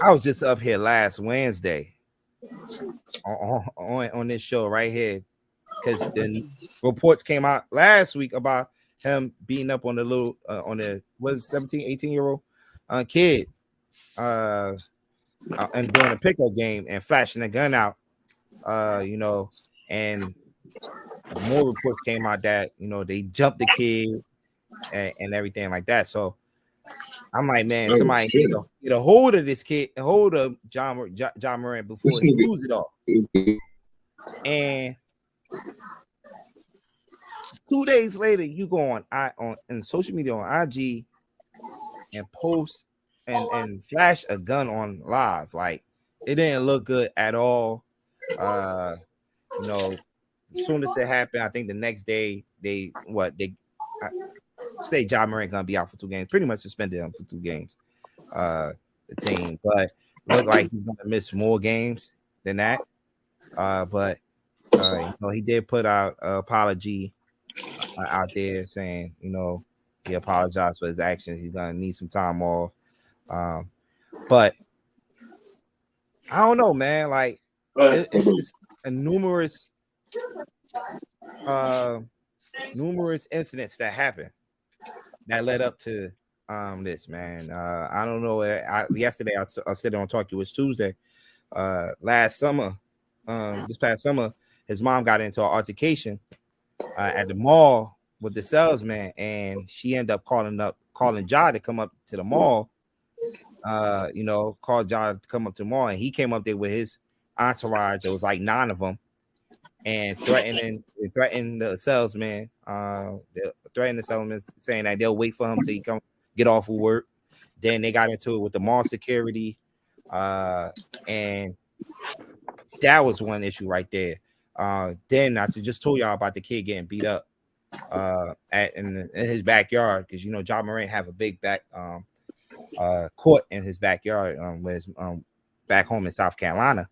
C: I was just up here last Wednesday on this show right here because the reports came out last week about him beating up on the little 18-year-old kid and doing a pickup game and flashing a gun out, and more reports came out that they jumped the kid and everything like that. So I'm like, man, somebody get a hold of this kid and hold of Ja Morant before he loses it all. And 2 days later, you go on social media on IG and post and flash a gun on live. Like it didn't look good at all. As soon as it happened, I think the next day they say Ja Morant gonna be out for 2 games. Pretty much suspended him for 2 games. The team, but look like he's gonna miss more games than that. But he did put out an apology out there saying, he apologized for his actions. He's gonna need some time off. But I don't know, man. Like it's a numerous incidents that happened that led up to this, man. I don't know. Yesterday I said on Talk, it was Tuesday. Last summer, this past summer, his mom got into an altercation at the mall with the salesman, and she ended up calling Ja to come up to the mall. Called Ja to come up to the mall, and he came up there with his entourage. It was like 9 of them, and threatened the salesman. Threatened the salesman, saying that they'll wait for him till he come get off of work. Then they got into it with the mall security, and that was one issue right there. Then I just told y'all about the kid getting beat up in his backyard, because Ja Morant have a big court in his backyard, with his back home in South Carolina,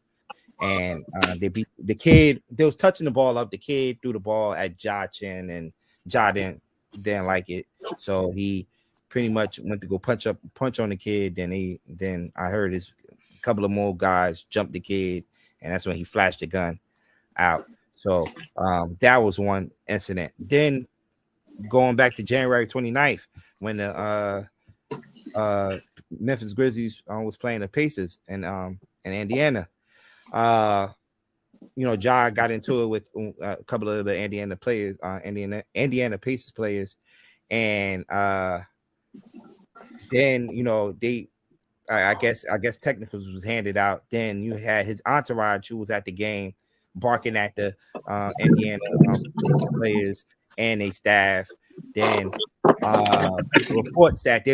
C: and they beat the kid. They was touching the ball up. The kid threw the ball at Ja chin, and Ja didn't like it, so he pretty much went to go punch on the kid. Then I heard a couple of more guys jumped the kid, and that's when he flashed the gun out. So that was one incident. Then going back to January 29th, when the Memphis Grizzlies was playing the Pacers in Indiana. Ja got into it with a couple of the Indiana players, Indiana Pacers players, and then I guess technicals was handed out. Then you had his entourage who was at the game barking at the Indiana players and their staff. Then reports that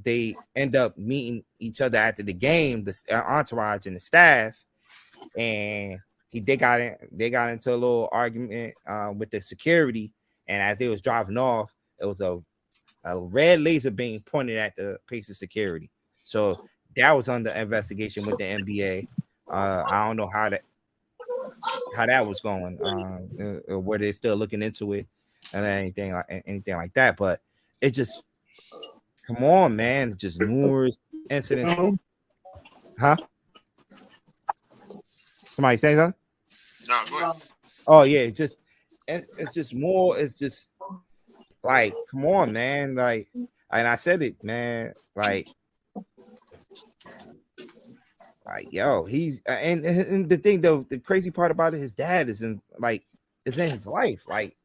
C: they end up meeting each other after the game, the entourage and the staff, and they got into a little argument with the security. And as they was driving off, it was a red laser beam pointed at the Pacers security. So that was under investigation with the NBA. I don't know how that was going, where they're still looking into it and anything like that. But it just, come on, man, it's just numerous incidents. Huh? Somebody say something?
A: No, go ahead.
C: Oh yeah, it's just more. It's just like, come on, man. Like, and I said it, man. Like yo, he's and the thing though, the crazy part about it, his dad is in his life. Like,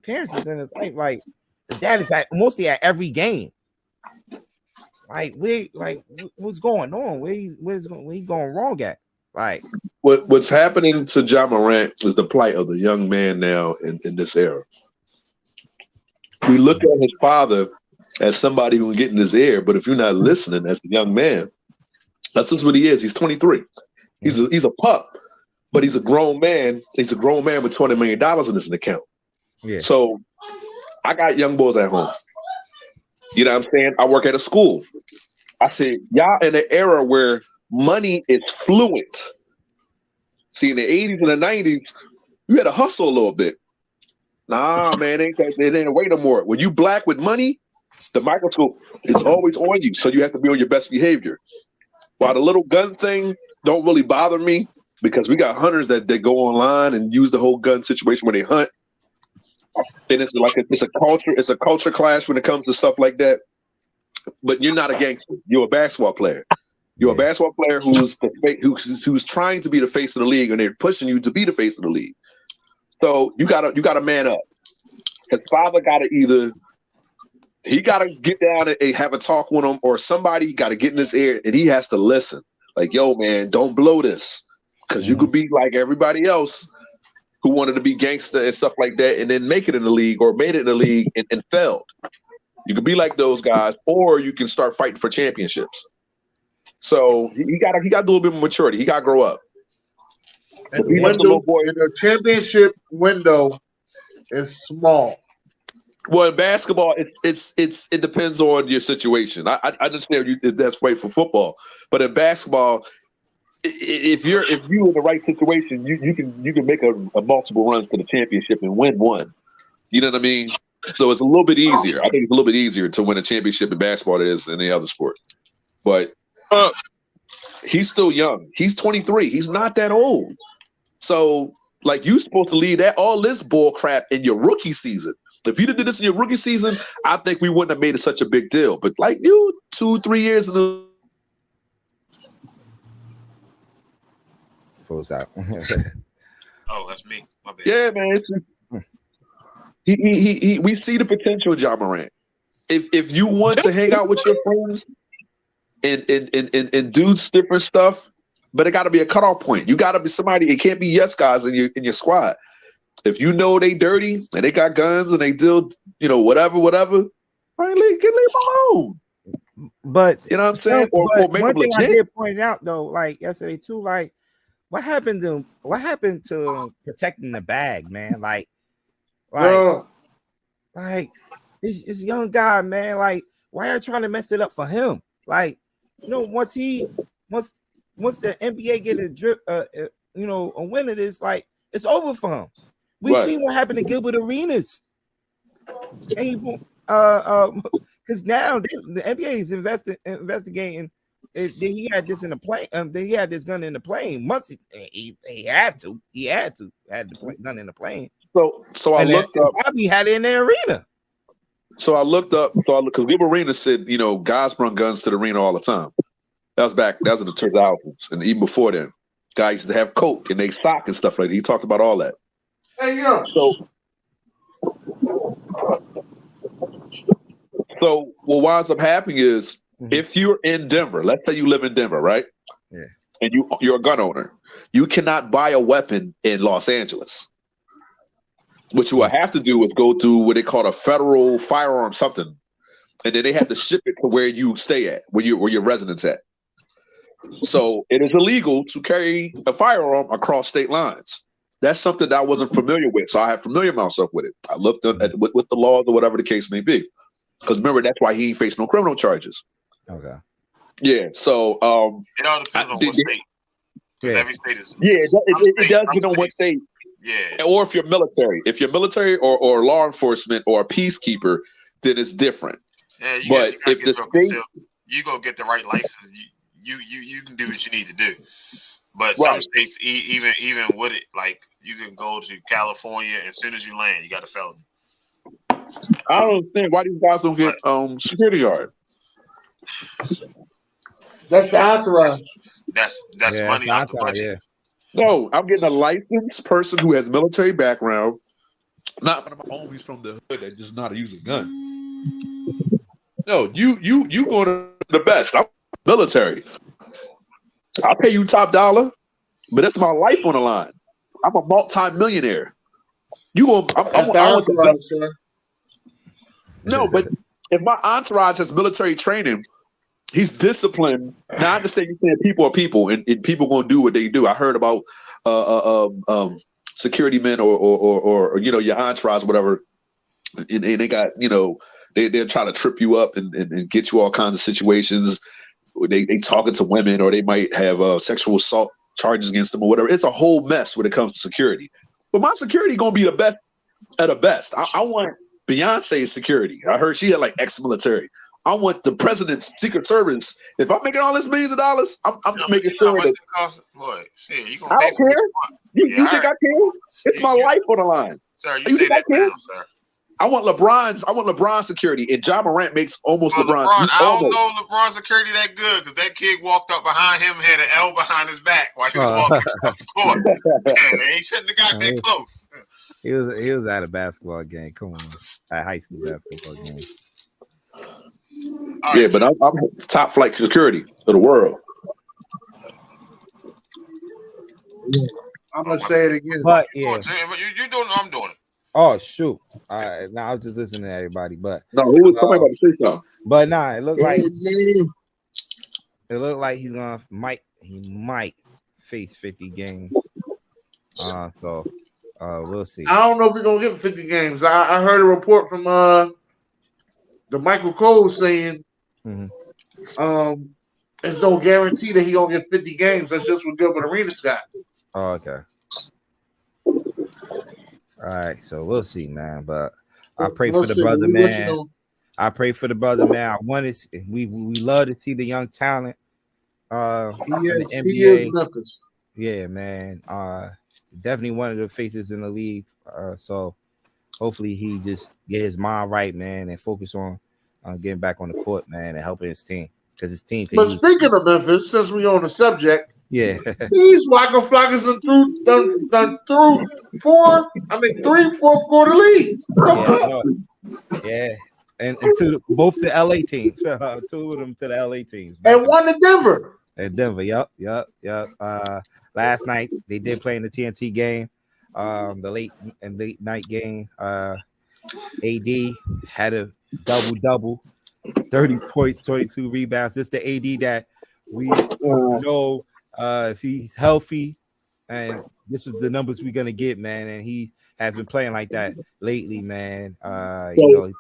C: parents is in his life. Like, his dad is mostly at every game. Like, what's going on? Where he going wrong at? Like,
E: what's happening to Ja Morant is the plight of the young man now in this era. We look at his father as somebody who can get in his ear, but if you're not listening as a young man, that's just what he is. He's 23. He's a pup, but he's a grown man. He's a grown man with $20 million in his account.
C: Yeah.
E: So I got young boys at home. You know what I'm saying? I work at a school. I said, y'all in an era where money is fluent. See, in the 80s and the 90s, you had to hustle a little bit. Nah, man, it ain't a way no more. When you black with money, the microscope is always on you, so you have to be on your best behavior. While the little gun thing don't really bother me, because we got hunters that go online and use the whole gun situation where they hunt. And it's a culture clash when it comes to stuff like that. But you're not a gangster. You're a basketball player. You're a basketball player who's trying to be the face of the league, and they're pushing you to be the face of the league. So you gotta man up. His father gotta get down and have a talk with him, or somebody got to get in his ear and he has to listen. Like, yo, man, don't blow this, because you could be like everybody else who wanted to be gangster and stuff like that, and then make it in the league or made it in the league and failed. You could be like those guys, or you can start fighting for championships. So he got to do a little bit more maturity. He got to grow up.
B: And the championship window is small.
E: Well, in basketball, it depends on your situation. I understand that's right for football, but in basketball,
G: if you in the right situation, you can make a multiple runs to the championship and win one. You know what I mean? So it's a little bit easier. I think it's a little bit easier to win a championship in basketball than it is in any other sport. But he's still young. He's 23. He's not that old. So, like, you're supposed to lead all this bull crap in your rookie season. If you did this in your rookie season, I think we wouldn't have made it such a big deal. But like you, 2-3 years in the
C: Falls out.
A: Oh, that's me. My bad.
G: Yeah, man. We see the potential in Ja Morant. If you want to hang out with your friends and do different stuff, but it got to be a cutoff point. You got to be somebody. It can't be yes guys in your squad. If you know they dirty and they got guns and they deal, whatever, all right, leave them alone.
C: But
G: you know what I'm saying? Or make
C: one
G: them
C: thing
G: legit.
C: I did point out though, like yesterday too, like what happened to protecting the bag, man? Like this young guy, man. Like, why are you trying to mess it up for him? Like, once the NBA get a drip, a win of this, like it's over for him. We seen what happened to Gilbert Arenas, and because now the NBA is investigating. He had this in the plane. He had this gun in the plane. Once he had the gun in the plane.
G: So I looked up.
C: Bobby had it in the arena.
G: So I looked up. Because Gilbert Arenas said, guys brought guns to the arena all the time. That was in the 2000s, and even before then, guys used to have coke and they sock and stuff like that. He talked about all that.
B: Hey, yo.
G: So what winds up happening is, if you're in Denver, let's say you live in Denver, right?
C: Yeah.
G: And you're a gun owner, you cannot buy a weapon in Los Angeles. What you will have to do is go through what they call a federal firearm something, and then they have to ship it to where you stay at, where your residence at. So it is illegal to carry a firearm across state lines. That's something that I wasn't familiar with, so I have familiar myself with it. I looked at with the laws or whatever the case may be, because remember that's why he ain't faced no criminal charges.
C: Okay.
G: Yeah. So
A: it all depends on what state. Because every state is.
G: Yeah, it does depend on what state.
A: Yeah.
G: Or if you're military. If you're military or law enforcement or a peacekeeper, then it's different.
A: Yeah,
G: but if the state,
A: you go get the right license, you can do what you need to do. But some states, even with it, like you can go to California, and as soon as you land, you got a felony.
G: I don't understand why these guys don't get security guard.
B: That's the entourage.
A: That's money out the budget.
G: Yeah. No, I'm getting a licensed person who has military background. Not one of my homies from the hood that just know how to use a gun. No, you going to the best. I'm military. I'll pay you top dollar, but it's my life on the line. I'm a multi-millionaire. I want the best. No, but if my entourage has military training, he's disciplined. Now I understand you're saying people are people, and people gonna do what they do. I heard about security men or your entourage, whatever, and they got they're trying to trip you up and get you all kinds of situations. They talking to women, or they might have sexual assault charges against them or whatever. It's a whole mess when it comes to security. But my security gonna be the best at the best. I want Beyonce's security. I heard she had like ex-military. I want the president's Secret Service. If I'm making all this millions of dollars, I'm making sure that.
A: You
G: I don't care. You think I care? It's my life on the line.
A: Sir, you say that now, sir.
G: I want LeBron security, and Ja Morant makes almost LeBron.
A: I don't know LeBron security that good, because that kid walked up behind him, had an L behind his back while he was walking across the court. Man, he shouldn't have got that close.
C: He was at a basketball game. Come on, a high school basketball game.
G: Yeah, but I'm top flight security of the world.
B: I'm gonna say it again.
C: But yeah,
A: you doing it, I'm doing it.
C: Oh shoot! All right, now I was just listening to everybody, but
G: no, who was somebody about to say something?
C: But nah, it looked like he might face 50 games. So we'll see.
B: I don't know if we're gonna get 50 games. I heard a report from the Michael Cole saying There's no guarantee that he gonna get 50 games. That's just what Gilbert Arenas got.
C: Oh, okay. All right, so we'll see, man. But I pray for the brother, man. I pray for the brother, man. I want to. We love to see the young talent. In the NBA.
B: He is Memphis.
C: Yeah, man. Definitely one of the faces in the league. So hopefully he just get his mind right, man, and focus on getting back on the court, man, and helping his team because his team.
B: But speaking of Memphis, since we on the subject,
C: yeah,
B: these Waka Flockas done through 3 fourth quarter leads.
C: Yeah. And to both the LA teams, 2 of them to the LA teams,
B: and one to Denver.
C: And Denver, yep. Last night they did play in the TNT game, the late night game. AD had a double, 30 points, 22 rebounds. This the AD that we know if he's healthy, and this is the numbers we're gonna get, man. And he has been playing like that lately, man.
G: So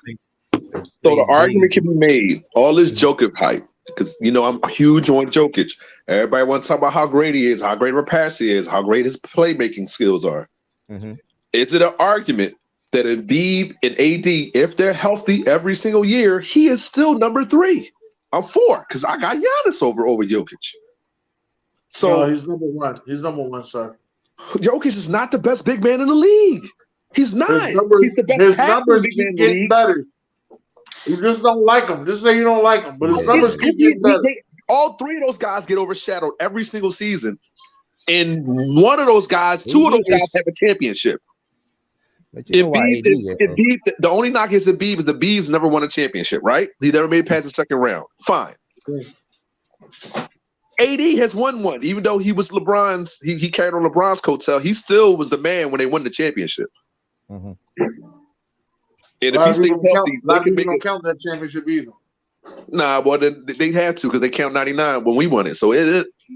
G: the argument can be made. All this Jokic hype, because I'm huge on Jokic. Everybody wants to talk about how great he is, how great of a passer he is, how great his playmaking skills are.
C: Mm-hmm.
G: Is it an argument that Embiid and AD, if they're healthy every single year, he is still number 3? I'm 4 because I got Giannis over Jokic. So
B: no, he's number 1. He's number 1, sir.
G: Jokic is not the best big man in the league. He's not. He's the best
B: his numbers keep getting better. You just don't like him. Just say you don't like him, but his numbers keep getting better.
G: All 3 of those guys get overshadowed every single season, and one of those guys, 2 of those guys have a championship. Embiid, the only knock is Embiid is Embiid's never won a championship, right? He never made it past the second round. Fine. AD has won one, even though he was LeBron's. He carried on LeBron's coattail. He still was the man when they won the championship.
C: Mm-hmm.
G: And if he stays healthy,
B: they can don't count that championship either.
G: Nah, well, they have to because they count 99 when we won it. So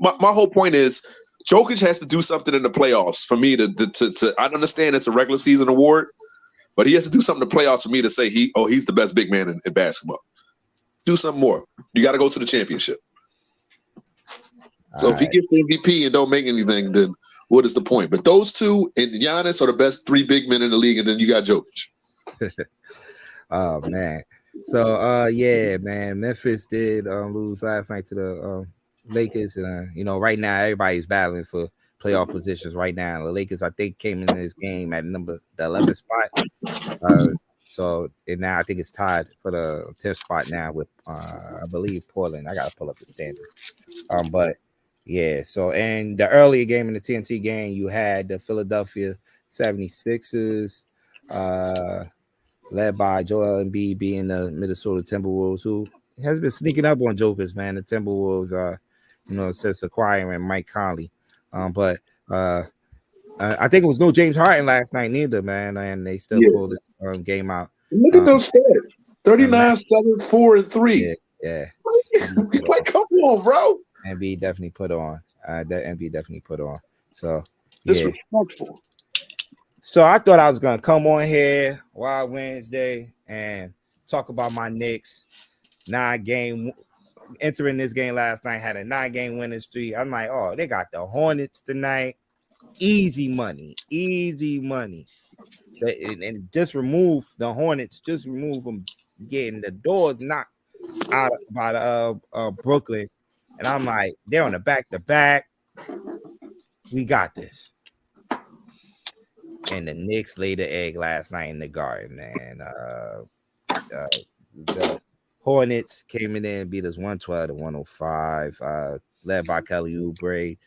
G: my whole point is Jokic has to do something in the playoffs for me to I understand it's a regular season award, but he has to do something in the playoffs for me to say he's the best big man in basketball. Do something more. You got to go to the championship. So if he gets the MVP and don't make anything, then what is the point? But those 2 and Giannis are the best 3 big men in the league, and then you got Jokic.
C: Oh man. So yeah, man, Memphis did lose last night to the Lakers, and right now everybody's battling for playoff positions right now. The Lakers, I think, came in this game at the 11th spot. So now I think it's tied for the 10th spot now with I believe Portland. I gotta pull up the standings. But yeah, so and the earlier game in the TNT game, you had the Philadelphia 76ers, led by Joel Embiid being the Minnesota Timberwolves, who has been sneaking up on jokers, man. The Timberwolves, since acquiring Mike Conley. But I think it was no James Harden last night neither, man, and they still pulled this game out.
G: Look at those stats: 39, 7, 4, and 3.
C: Yeah.
G: Like, come on, bro.
C: Embiid definitely put on. So
G: disrespectful.
C: So I thought I was gonna come on here Wild Wednesday and talk about my Knicks 9-game entering this game last night, had a 9-game winning streak. I'm like, oh, they got the Hornets tonight. Easy money. And just remove the Hornets, just remove them getting the doors knocked out by Brooklyn. And I'm like, they're on the back-to-back. We got this. And the Knicks laid the egg last night in the Garden, man. The Hornets came in there and beat us 112-105, led by Kelly Oubre.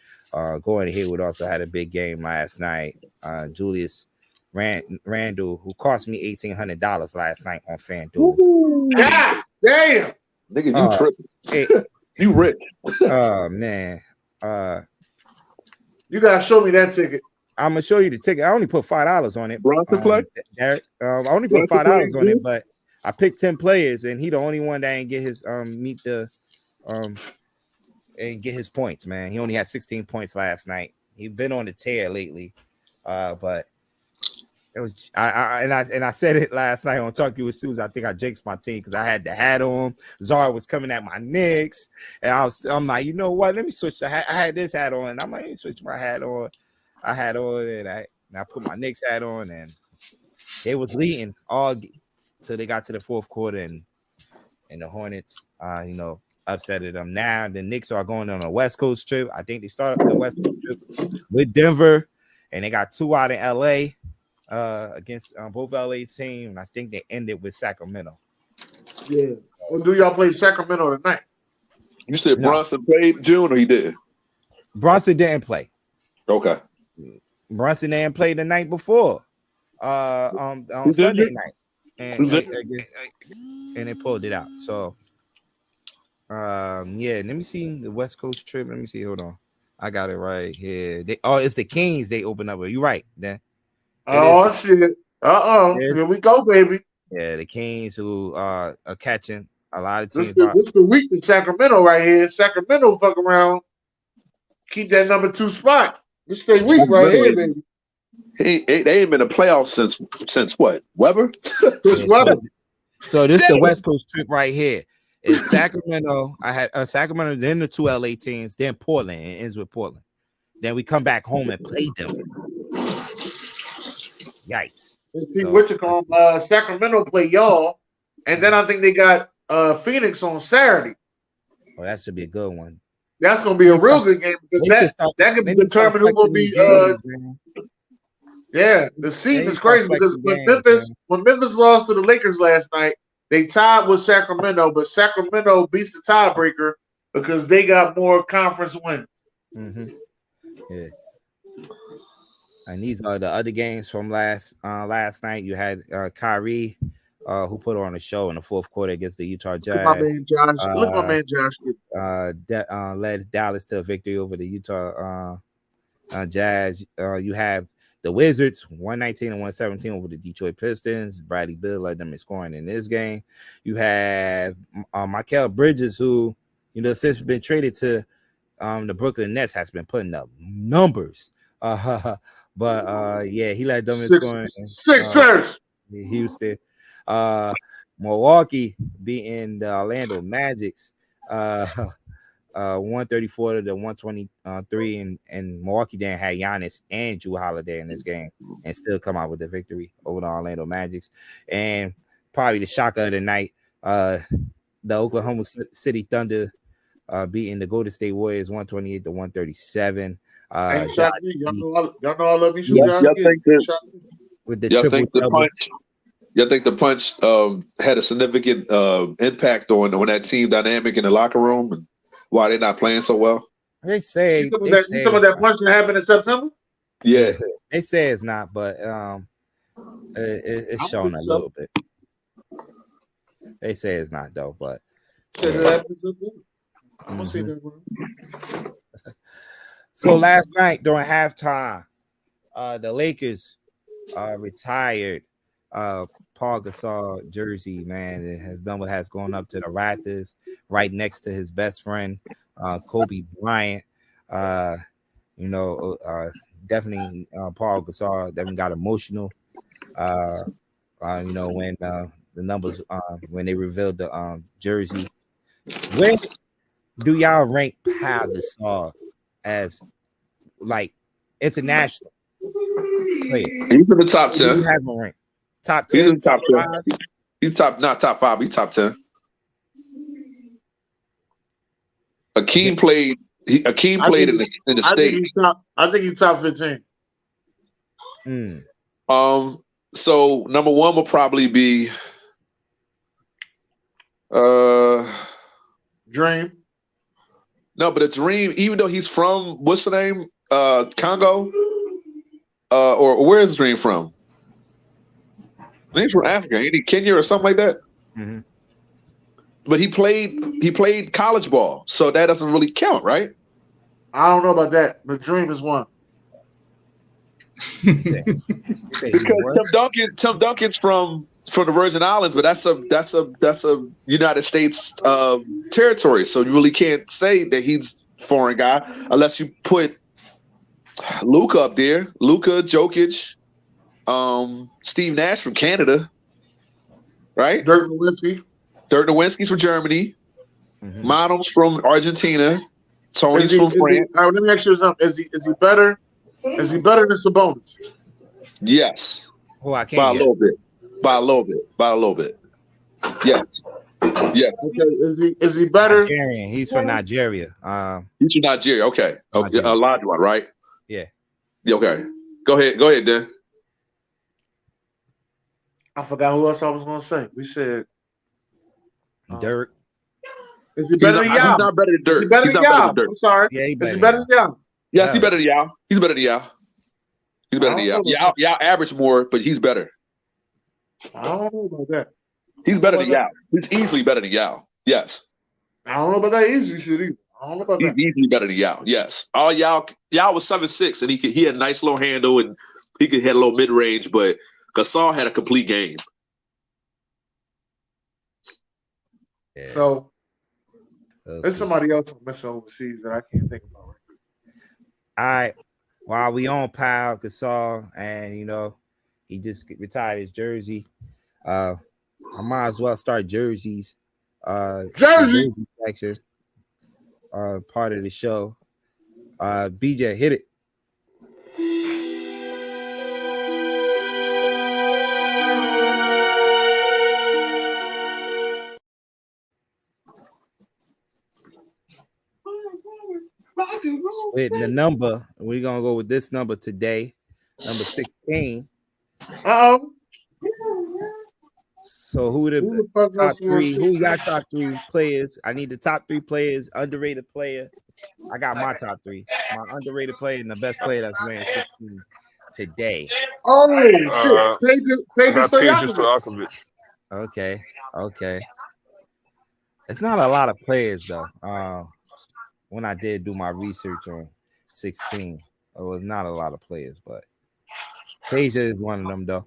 C: Gordon Hayward also had a big game last night. Julius Randle, who cost me $1,800 last night on FanDuel.
B: God damn.
G: Nigga, you tripping. You rich.
C: Oh, man.
B: You got to show me that ticket.
C: I'm going to show you the ticket. I only put $5 on it.
G: Bronson Flex?
C: Derek, I only put $5 on it, but I picked 10 players, and he the only one that ain't get his and get his points, man. He only had 16 points last night. He's been on the tear lately, but It was I said it last night on Talk You with Stews. I think I jinxed my team because I had the hat on. Zara was coming at my Knicks, and I'm like, you know what? Let me switch the hat. I had this hat on, and I'm like, let me switch my hat on. I had on, and I put my Knicks hat on, and they was leading all till they got to the fourth quarter, and the Hornets, upsetted them. Now the Knicks are going on a West Coast trip. I think they started the West Coast trip with Denver, and they got 2 out in LA. Against both LA teams, and I think they ended with Sacramento.
B: Yeah. Well, do y'all play Sacramento tonight?
G: You said Bronson played June, or he did?
C: Bronson didn't play.
G: Okay.
C: Bronson didn't play the night before. On Sunday night, and they pulled it out. So, let me see the West Coast trip. Let me see. Hold on, I got it right here. It's the Kings. They open up. You right then.
B: Shit. Here we go, baby.
C: Yeah, the Kings who are catching a lot of teams.
B: This the week in Sacramento right here. Sacramento fuck around. Keep that number 2 spot. This stay weak right here, baby.
G: They ain't been in the playoffs since what? Weber?
C: So this is the West Coast trip right here. It's Sacramento. I had Sacramento, then the 2 LA teams, then Portland. It ends with Portland. Then we come back home and play Denver. Yikes.
B: See what you call Sacramento play y'all, and then I think they got Phoenix on Saturday.
C: Oh, that should be a good one.
B: That's gonna be a real good game because that can determine who will be the season is crazy because when Memphis lost to the Lakers last night, they tied with Sacramento, but Sacramento beats the tiebreaker because they got more conference wins.
C: Mm-hmm. Yeah. And these are the other games from last night. You had Kyrie, who put on a show in the fourth quarter against the Utah Jazz.
B: Look at my man Josh.
C: Led Dallas to a victory over the Utah Jazz. You have the Wizards 119 and 117 over the Detroit Pistons. Bradley Beal led them in scoring in this game. You have Mikal Bridges, who since been traded to the Brooklyn Nets, has been putting up numbers. But he led them in scoring.
B: Sixers.
C: Houston. Milwaukee beating the Orlando Magics 134 to 123, and Milwaukee then had Giannis and Jrue Holiday in this game and still come out with the victory over the Orlando Magics. And probably the shocker of the night, the Oklahoma City Thunder beating the Golden State Warriors 128 to 137.
B: Y'all know I love you.
G: Y'all think the punch had a significant impact on that team dynamic in the locker room and why they're not playing so well?
C: They say
B: some of that punch that happened in September.
G: Yeah,
C: they say it's not, but it's shown a little bit. They say it's not though, but. So last night during halftime, the Lakers retired Paul Gasol jersey. Man, it has done what has gone up to the Raptors, right next to his best friend, Kobe Bryant. Definitely Paul Gasol definitely got emotional. When the numbers when they revealed the jersey. Where do y'all rank Paul Gasol as like international player?
G: He's in the top 10.
C: Top 10.
G: He's in the top 10. He's not top 5. He's top 10. Akeem played in the States.
B: I think he's top 15.
G: So number 1 will probably be
B: Dream.
G: No, but a Dream, even though he's from what's the name? Congo? Or where is Dream from? He's from Africa. Ain't he Kenya or something like that?
C: Mm-hmm.
G: But he played college ball, so that doesn't really count, right?
B: I don't know about that, but Dream is one.
G: Because Tim Duncan's from the Virgin Islands, but that's a United States territory. So you really can't say that he's a foreign guy unless you put Luka up there. Luka, Jokic, Steve Nash from Canada, right?
B: Dirk Nowitzki's
G: from Germany. Manos from Argentina. Tony's from France.
B: Let me ask you something. Is he better? Is he better than Sabonis?
G: Yes.
C: Oh, I can't
G: by a little bit. Yes. Yes.
B: Okay. Is he better?
C: Nigerian. He's from Nigeria.
G: He's from Nigeria. Okay. Okay. A large one, right?
C: Yeah.
G: Okay. Go ahead, Dan.
B: I forgot who else I was going to say. We said
C: Dirk.
B: Is he better than Yao?
G: He's not better than Dirk.
B: He's better than Yao. I'm sorry.
C: Yeah,
B: is he better than Yao?
G: Yes, he's better than Yao. He's better than Yao. Yao average more, but he's better.
B: I don't know about that.
G: He's better than Yao. He's easily better than Yao. Yes.
B: I don't know about that easy shit either. I don't know about
G: He's
B: that.
G: easily better than Yao. Yes. Yao was 7'6", and he had a nice little handle, and he could hit a little mid range, but Gasol had a complete game.
B: Yeah. So there's somebody else I'm missing overseas that I can't think about right now.
C: All right. While we on Pau Gasol, and he just retired his jersey. I might as well start jerseys. Jersey section. Part of the show. BJ, hit it. With the number, we're gonna go with this number today, number 16. So who the top three? Who got top three players? I need the top three players. Underrated player. I got my top three. My underrated player and the best player that's wearing 16 today. Okay. It's not a lot of players though. When I did do my research on 16, it was not a lot of players, but Peja is one of them though.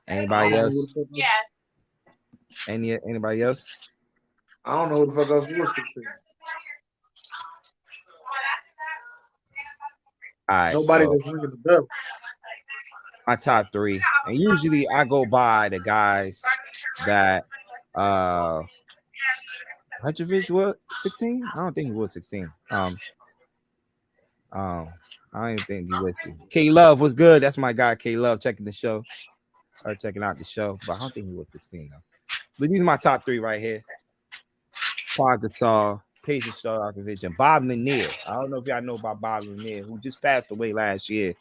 C: Anybody else?
I: Yeah.
C: Anybody else?
B: I don't know who the fuck else was 16.
C: All right,
B: nobody was ringing the bell.
C: My top three, and usually I go by the guys that Petrovic was 16. I don't think he was 16. I don't even think he was. K Love was good. That's my guy, K Love, checking the show. Or checking out the show, but I don't think he was 16 though. But these are my top three right here. Pau Gasol, Peja Stojakovic, and Bob Lanier. I don't know if y'all know about Bob Lanier, who just passed away last year.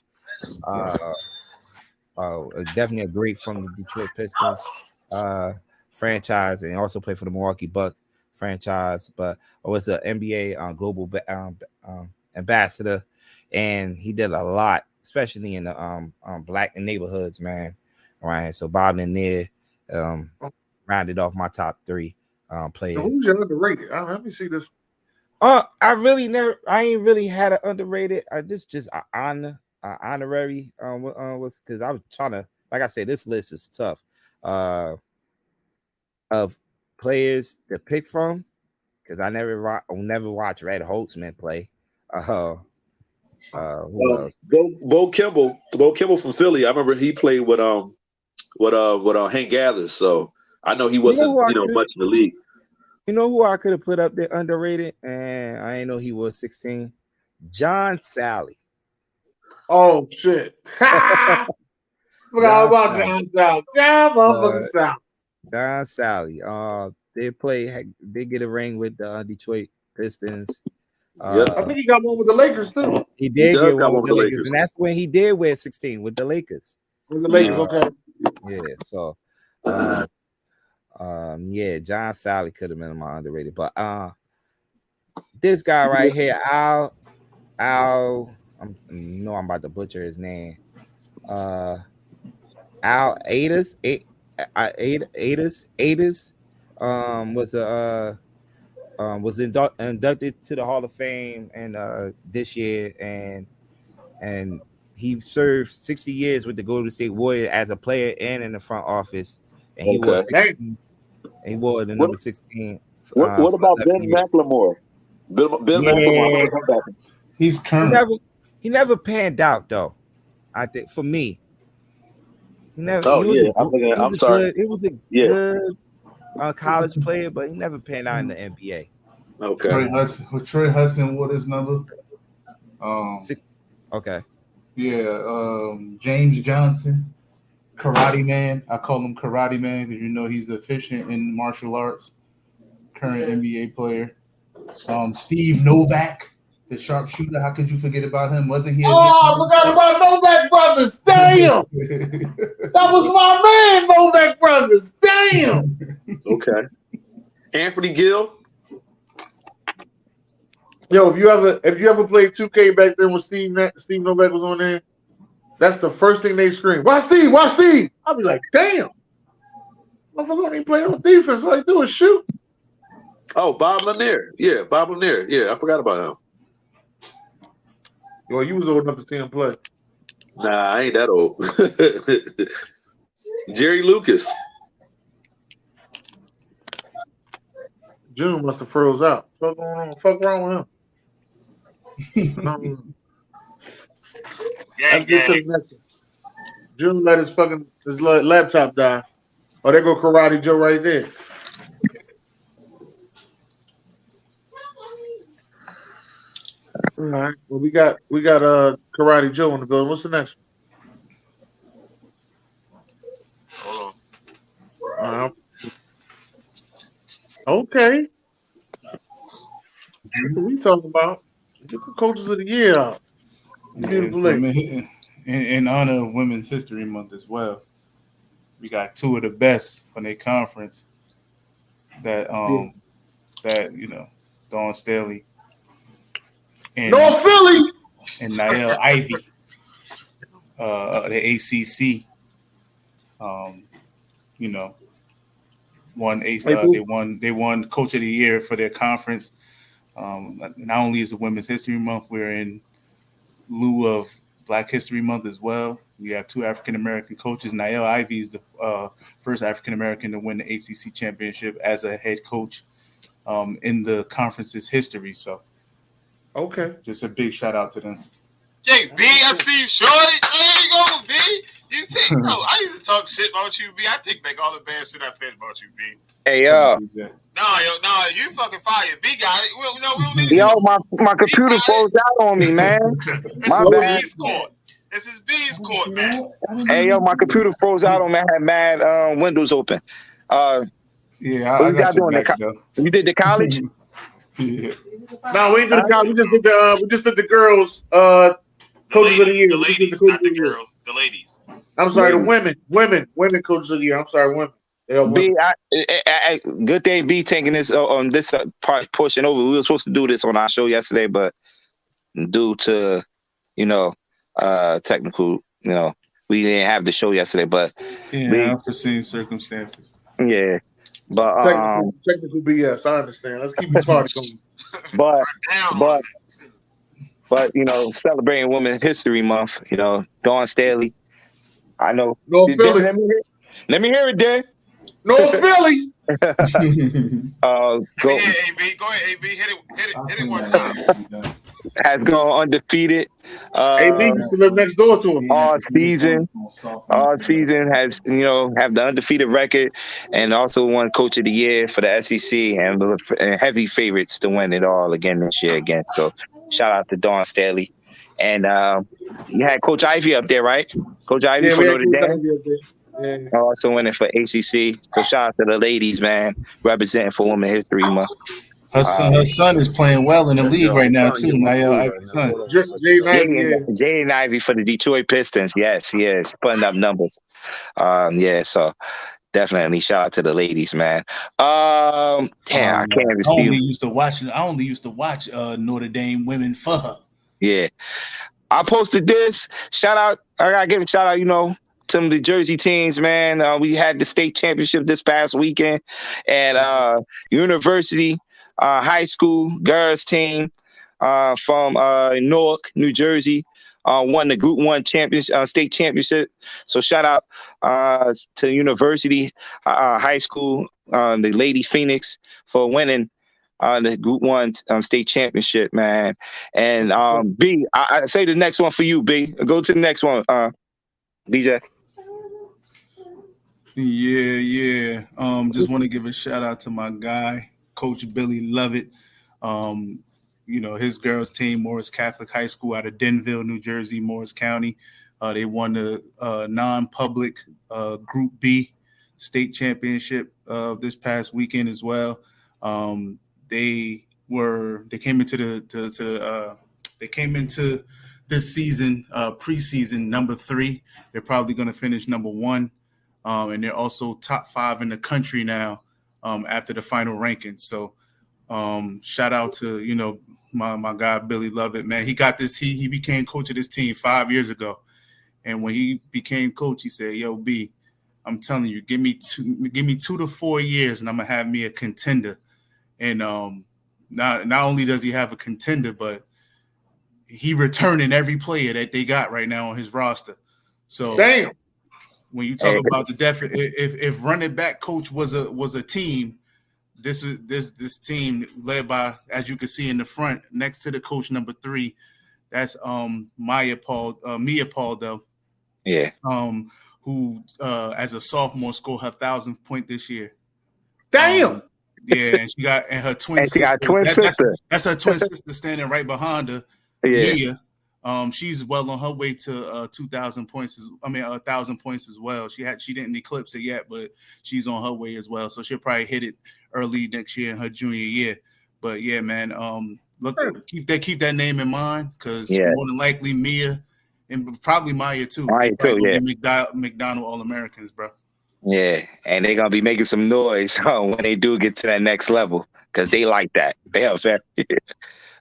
C: Definitely a great from the Detroit Pistons franchise, and also played for the Milwaukee Bucks franchise. But was an NBA global ambassador, and he did a lot, especially in the black neighborhoods, man. All right, so Bob Lanier rounded off my top three players.
B: So who's your underrated? Let me see this.
C: I ain't really had an underrated. Just honorary. Was because I was trying to, like I said, this list is tough. Of players to pick from, because I never watch Red Holtzman play. Who else?
G: Bo Kimball from Philly. I remember he played with Hank Gathers, so I know he wasn't much in the league.
C: You know who I could have put up there underrated, and I didn't know he was 16. John Sally.
B: Oh shit! Forgot about John Sally.
C: John Sally. They get a ring with the Detroit Pistons.
B: I think he got one with the Lakers too.
C: He did get one with the Lakers, and that's when he did wear 16 with the Lakers.
B: With the Lakers, okay.
C: Yeah, so John Sally could have been my underrated, but this guy right here, Al, I'm about to butcher his name. Al Adas, was inducted to the Hall of Fame and this year, and he served 60 years with the Golden State Warriors as a player and in the front office, and he was 16, and he wore the number 16.
G: What about Ben McLemore? Ben McLemore.
F: He's current.
C: He never panned out though. I think for me, He never.
E: Oh
C: He was
E: yeah, I'm sorry.
C: It was a good college player, but he never panned out in the NBA.
E: Okay.
F: Troy Hudson, what is number?
C: 6. Okay.
F: Yeah. James Johnson, Karate Man. I call him Karate Man because he's efficient in martial arts. Current NBA player. Steve Novak, the sharpshooter. How could you forget about him? Wasn't he?
B: I forgot about Novak brothers. Damn. That was my man, Novak brothers. Damn.
E: Okay. Anthony Gill.
B: Yo, if you ever played 2K back then when Steve Novak was on there, that's the first thing they scream. Watch Steve, watch Steve. I'll be like, damn. Motherfucker ain't playing on defense. All he do is shoot.
E: Oh, Bob Lanier. Yeah, Bob Lanier. Yeah, I forgot about him.
B: Well, you was old enough to see him play.
E: Nah, I ain't that old. Jerry Lucas.
B: June must have froze out. What's going on? Fuck wrong with him?
A: Gang, gang.
B: June let his laptop die. Oh, there go Karate Joe right there. All right. Well, we got Karate Joe in the building. What's the next
A: Hold
B: one? Okay. What are we talking about? Get the coaches of the year out. Beautiful lady.
F: In honor of Women's History Month as well, we got two of the best from their conference. That Dawn Staley and
B: North Philly
F: and Niall Ivy, the ACC. They won Coach of the Year for their conference. Not only is it Women's History Month, we're in lieu of Black History Month as well. We have two African American coaches. Niall Ivy is the first African American to win the ACC championship as a head coach in the conference's history. So,
B: okay,
F: just a big shout out to them.
A: Hey, B, I see you, shorty. There you go, B. You see, I used to talk shit about you, B. I take back all the bad shit I said about you, B.
I: Hey, yo.
A: No, you fucking fired. B got it. We don't need
I: yo, my computer froze out on me, man. My bad.
A: B's court. This is B's court, man.
I: Hey, yo, my computer froze out on me. I had mad windows open.
F: Yeah,
I: what you got doing? You did the college?
F: Yeah.
B: No, we did the college. We just did the girls coaches of the year.
A: The ladies, not the girls. The ladies.
B: I'm sorry, the women coaches of the year. I'm sorry, women.
I: B, good thing B taking this on this portion over. We were supposed to do this on our show yesterday, but due to technical, we didn't have the show yesterday. But
F: unforeseen circumstances.
I: Yeah, but
B: technical BS. I understand. Let's keep the party going.
I: But celebrating Women's History Month. Dawn Staley. I know.
B: North Philly.
I: Let me hear it, Dan.
B: North Philly.
I: Go
A: ahead, AB. Go ahead, AB. Hit it one time.
I: Has gone undefeated.
B: AB used to live next door to him.
I: All season has have the undefeated record and also won Coach of the Year for the SEC and heavy favorites to win it all again this year again. So shout out to Dawn Staley. And you had Coach Ivy up there, right? Coach Ivy for Notre Dame. Yeah. Also winning for ACC. So shout out to the ladies, man, representing for Women's History Month.
F: Her son is playing well in the league right now too. Niall Ivy's son.
I: Jaden Ivey for the Detroit Pistons. Yes, putting up numbers. So definitely shout out to the ladies, man. I can't even see.
F: I only used to watch Notre Dame women for her.
I: Yeah, I posted this. Shout out. I gotta give a shout out. Some of the Jersey teams, man. We had the state championship this past weekend, and University high school girls team from Newark, New Jersey, won the Group 1 state championship. So shout out to University high school, the Lady Phoenix, for winning the Group 1 state championship, man. And B, I say the next one for you, B. Go to the next one, BJ.
F: Yeah. Just want to give a shout out to my guy, Coach Billy Lovett. His girls team, Morris Catholic High School out of Denville, New Jersey, Morris County. They won the non-public Group B state championship this past weekend as well. They came into this season preseason number 3. They're probably going to finish number 1. And they're also top 5 in the country now after the final rankings. So shout out to, my guy, Billy Lovett, man. He got this. He became coach of this team 5 years ago. And when he became coach, he said, yo, B, I'm telling you, give me 2 to 4 years and I'm going to have me a contender. And not only does he have a contender, but he returning every player that they got right now on his roster. So
B: damn.
F: When you talk about the depth, if running back coach was a team, this team led by, as you can see in the front, next to the coach number 3, that's Mia Paul,
I: yeah,
F: who as a sophomore scored her 1,000th point this year.
B: Damn.
F: Yeah, and her twin sister.
I: She got a twin sister.
F: That's her twin sister standing right behind her.
I: Yeah.
F: Mia. She's well on her way to 2,000 points. 1,000 points as well. She didn't eclipse it yet, but she's on her way as well. So she'll probably hit it early next year in her junior year. But yeah, man, keep that name in mind because more than likely Mia and probably Maya too.
I: Maya too, yeah.
F: McDonald All-Americans, bro.
I: Yeah, and they're gonna be making some noise when they do get to that next level because they like that. They are very.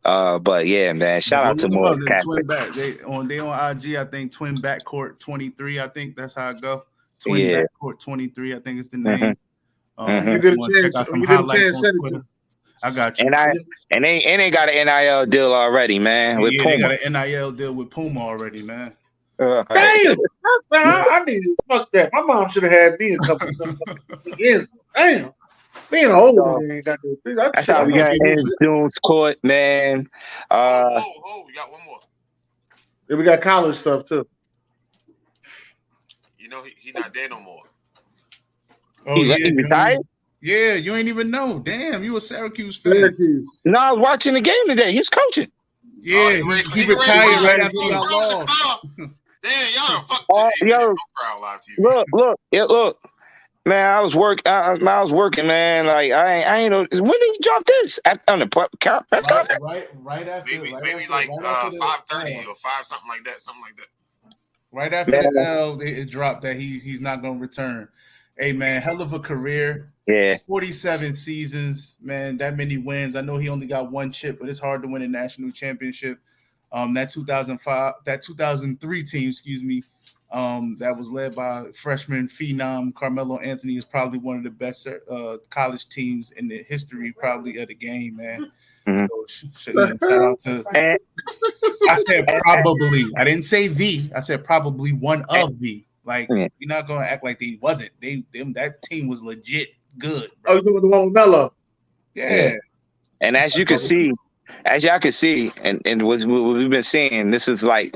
I: But yeah, man, shout out to Morris Catholic.
F: Twin back. They on IG, I think Twin Backcourt 23. I think that's how I go. Twin Backcourt 23. I think it's the name.
B: You get a chance. You get a chance.
F: I got you.
I: And they got an NIL deal already, man. With Puma.
F: They got an NIL deal with Puma already, man.
B: Damn! I need to fuck that. My mom should have had me a couple of years. Damn. Being old,
I: that's how we got in June's Court, man.
A: We got one more.
B: Yeah, we got college stuff too.
A: He not there no more.
I: He retired?
F: Yeah, you ain't even know. Damn, you a Syracuse fan.
I: No, I was watching the game today. He was coaching.
F: Yeah, he retired right after he got lost.
A: Damn, y'all fuck.
I: Look. Man, I was working, man. Like I ain't know when did he drop this on the press conference?
F: Right after,
A: maybe like 5:30 or 5 something like that.
F: Right after the L, it dropped that he's not gonna return. Hey man, hell of a career.
I: Yeah,
F: 47 seasons, man. That many wins. I know he only got 1 chip, but it's hard to win a national championship. That 2003 team, that was led by freshman phenom Carmelo Anthony is probably one of the best college teams in the history, probably of the game, man. So, shout out to. I said probably. I didn't say the. I said probably one of the. Like you're not gonna act like they wasn't. That team was legit good. Bro.
B: Oh, you doing the one with Melo?
F: Yeah.
I: And as y'all can see, and what we've been seeing, this is like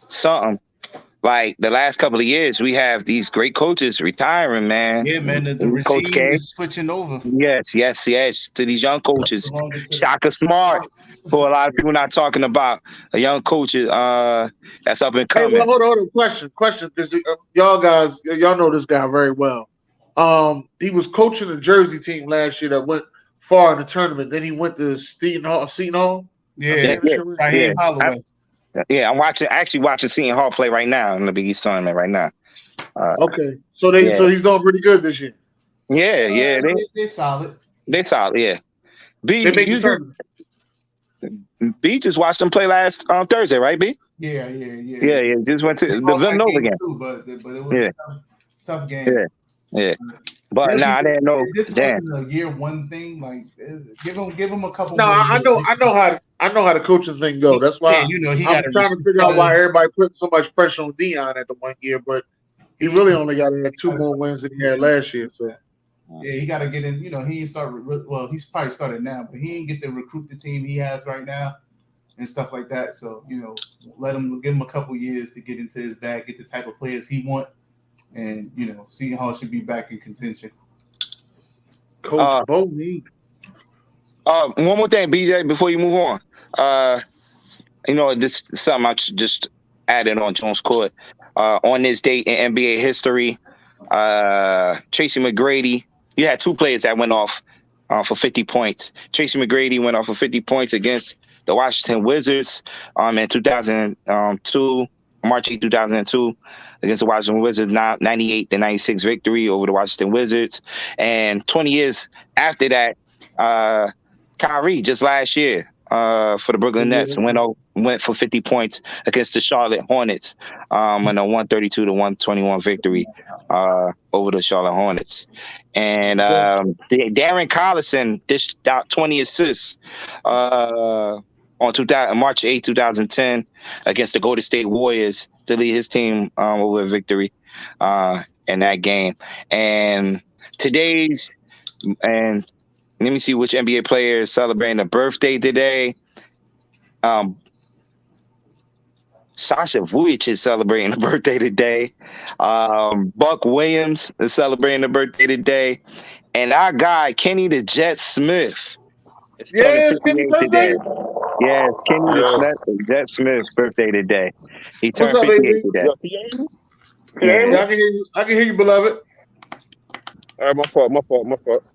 I: something. Like the last couple of years, we have these great coaches retiring, man.
F: Yeah, man. The regime is switching over.
I: Yes. To these young coaches. Shaka Smart, who a lot of people not talking about. A young coach that's up and coming.
B: Hey, well, hold on. Question. Y'all know this guy very well. He was coaching the Jersey team last year that went far in the tournament. Then he went to Seton Hall.
F: Yeah. Raheem Holloway.
I: Yeah, I'm actually watching Seton Hall play right now in the Big East tournament right now.
B: Okay, so he's doing pretty good this year.
I: Yeah,
F: they're solid.
I: They're solid, yeah. B just watched them play last Thursday, right, B?
F: Yeah.
I: Just went to the Villanova game.
F: Too, but it was a tough game.
I: Yeah. But I didn't know.
F: This wasn't a year one thing. Like, give him a couple.
B: No, I know how the coaching thing go. That's why
F: he
B: I'm trying to figure out why everybody put so much pressure on Dion at the 1 year, but he really only got 2 more wins than he had last year. So
F: yeah, he got to get in. He started. Well, he's probably started now, but he ain't get to recruit the team he has right now and stuff like that. So give him a couple years to get into his bag, get the type of players he want. and Seton Hall should be back in contention.
B: Coach Boney.
I: One more thing, BJ, before you move on. This is something I just added on Jones Court. On this date in NBA history, Tracy McGrady. You had two players that went off for 50 points. Tracy McGrady went off for 50 points against the Washington Wizards in 2002, March 8, 2002, against the Washington Wizards, 98-96 victory over the Washington Wizards. And 20 years after that, Kyrie, just last year, for the Brooklyn Nets, went for 50 points against the Charlotte Hornets in a 132-121 victory over the Charlotte Hornets. And Darren Collison dished out 20 assists on March 8, 2010 against the Golden State Warriors to lead his team over a victory in that game. And let me see which NBA player is celebrating a birthday today. Sasha Vujic is celebrating a birthday today. Buck Williams is celebrating a birthday today. And our guy, Kenny the Jet Smith, is turning 58 today. Yes, Kenny the Jet Smith's birthday today. He turned 58 today.
B: Yeah, I can hear you, beloved.
D: All right, my fault.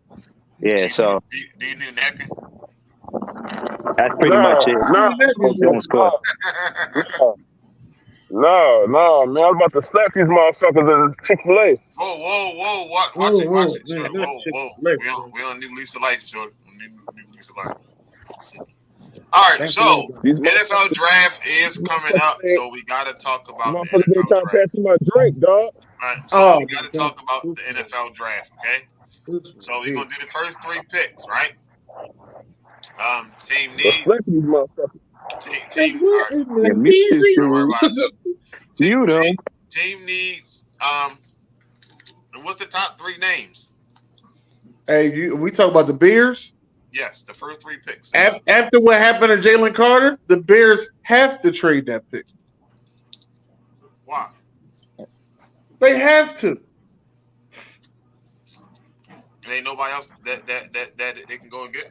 I: Yeah, so
A: do you need a napkin?
I: that's pretty much it.
D: No, man, I was about to slap these motherfuckers at Chick-fil-A.
A: Whoa, watch it, Jordan. Whoa. We don't need Lisa Lights, Jordan. We need Lisa Lights. All right, so NFL draft is coming up, so we got to talk about the NFL draft.
D: Passing my drink, dog.
A: All right, so we got to talk about the NFL draft, okay? So we're going to do the first three picks, right? Team needs. Team needs. And what's the top three names?
B: Hey, we talk about the Bears?
A: Yes, the first three picks.
B: After what happened to Jalen Carter, the Bears have to trade that pick.
A: Why?
B: They have to.
A: Ain't nobody else that they can go and get.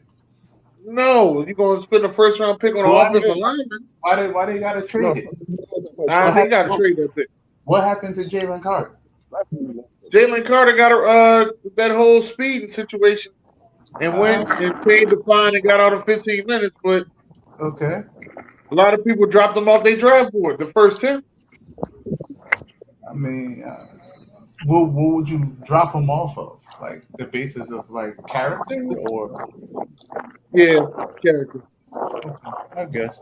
B: No, you're going to spend the first round pick on an offensive lineman.
F: Why they got to trade it?
B: They got to trade that pick.
F: What happened to Jalen Carter?
B: Jalen Carter got that whole speeding situation and went and paid the fine and got out of 15 minutes. But
F: okay,
B: a lot of people dropped him off their draft board the first 10.
F: I mean, what would you drop him off of? Like the basis of like character or?
B: Yeah, character.
F: I guess.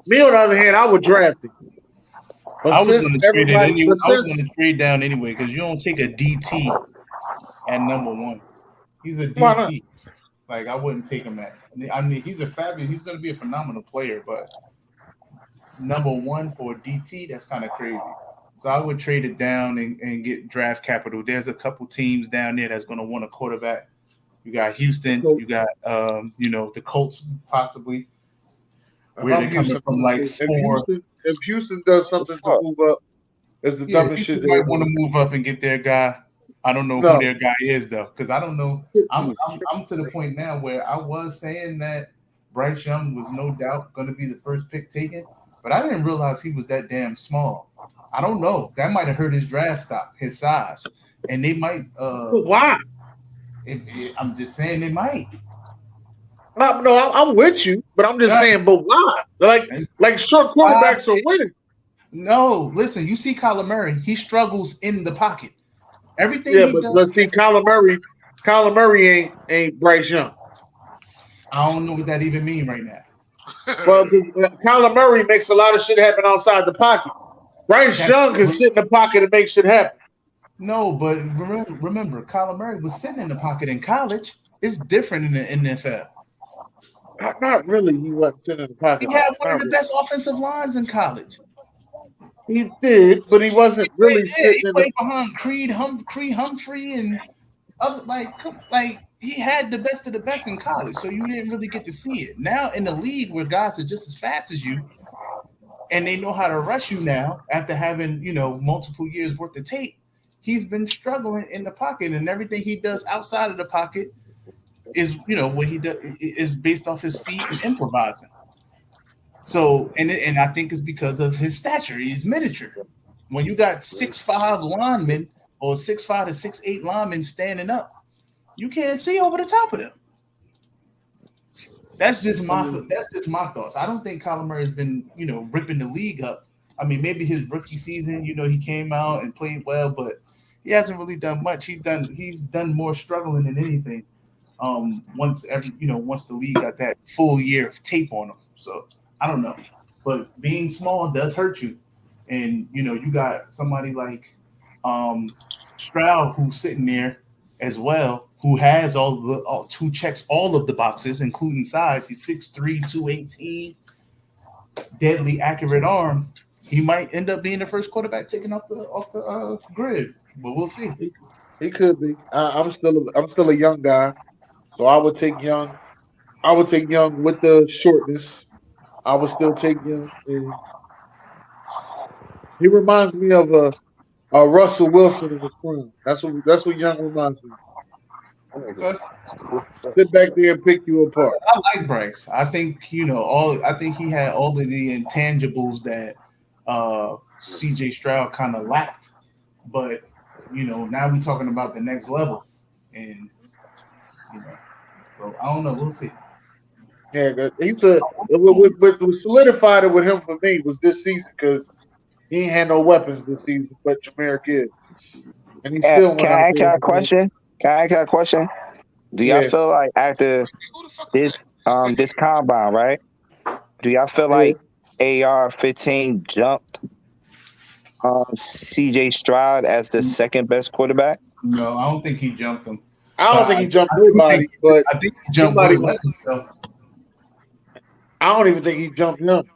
B: Me on the other hand, I would draft him.
F: I was going to trade it anyway. I was going to trade down anyway because you don't take a DT at number one. He's a DT. Like I wouldn't take him at. I mean, he's He's going to be a phenomenal player, but number one for a DT, that's kind of crazy. So I would trade it down and get draft capital. There's a couple teams down there that's going to want a quarterback. You got Houston. You got the Colts possibly. Where they're coming from, like four.
B: If Houston does something to move up, it's the dumbest shit.
F: They might want to move up and get their guy. I don't know who their guy is though, because I don't know. I'm to the point now where I was saying that Bryce Young was no doubt going to be the first pick taken, but I didn't realize he was that damn small. I don't know. That might have hurt his draft stock, his size, and they might.
B: Why?
F: I'm just saying they might.
B: No, I'm with you, but I'm just saying, but why? Like short quarterbacks are winning.
F: No, listen, you see Kyler Murray, he struggles in the pocket. Everything
B: but see, Kyler Murray ain't Bryce Young.
F: I don't know what that even means right now.
B: Well, Kyler Murray makes a lot of shit happen outside the pocket. Bryce Young can sit in the pocket and make shit happen.
F: No, but remember, Kyler Murray was sitting in the pocket in college. It's different in the NFL.
B: Not really. He wasn't sitting in the pocket.
F: He had one of the best offensive lines in college.
B: He did, but he wasn't really sitting
F: he played behind Creed Humphrey and other like he had the best of the best in college, so you didn't really get to see it. Now in the league where guys are just as fast as you and they know how to rush you now after having multiple years worth of tape, he's been struggling in the pocket, and everything he does outside of the pocket is, what he does is based off his feet and improvising. So, and I think it's because of his stature. He's miniature. When you got 6'5" linemen or 6'5" to 6'8" linemen standing up, you can't see over the top of them. That's just my thoughts. I don't think Kyler Murray has been, ripping the league up. I mean, maybe his rookie season, he came out and played well, but he hasn't really done much. He's done more struggling than anything. Once the league got that full year of tape on him. So I don't know, but being small does hurt you, and you got somebody like Stroud who's sitting there as well, who has who checks all of the boxes, including size. He's 6'3", 218, deadly accurate arm. He might end up being the first quarterback taken off the grid, but we'll see.
B: He could be. I'm still a young guy, so I would take Young. I would take Young with the shortness. I would still take Young. And he reminds me of a Russell Wilson in his prime. That's what Young reminds me. Okay. Sit back there and pick you apart.
F: I like Bryce. I think I think he had all of the intangibles that CJ Stroud kind of lacked, but now we're talking about the next level, and so I don't know. We'll see.
B: Yeah, what solidified it with him for me was this season, because he ain't had no weapons this season, but Jameer Gibbs, and he still.
I: Can I ask you a question? Do y'all feel like after this combine, right? Do y'all feel like AR-15 jumped CJ Stroud as the second best quarterback?
F: No, I don't think he jumped him.
B: I don't think he jumped anybody, but
F: I think he jumped Will.
B: I don't even think he jumped him.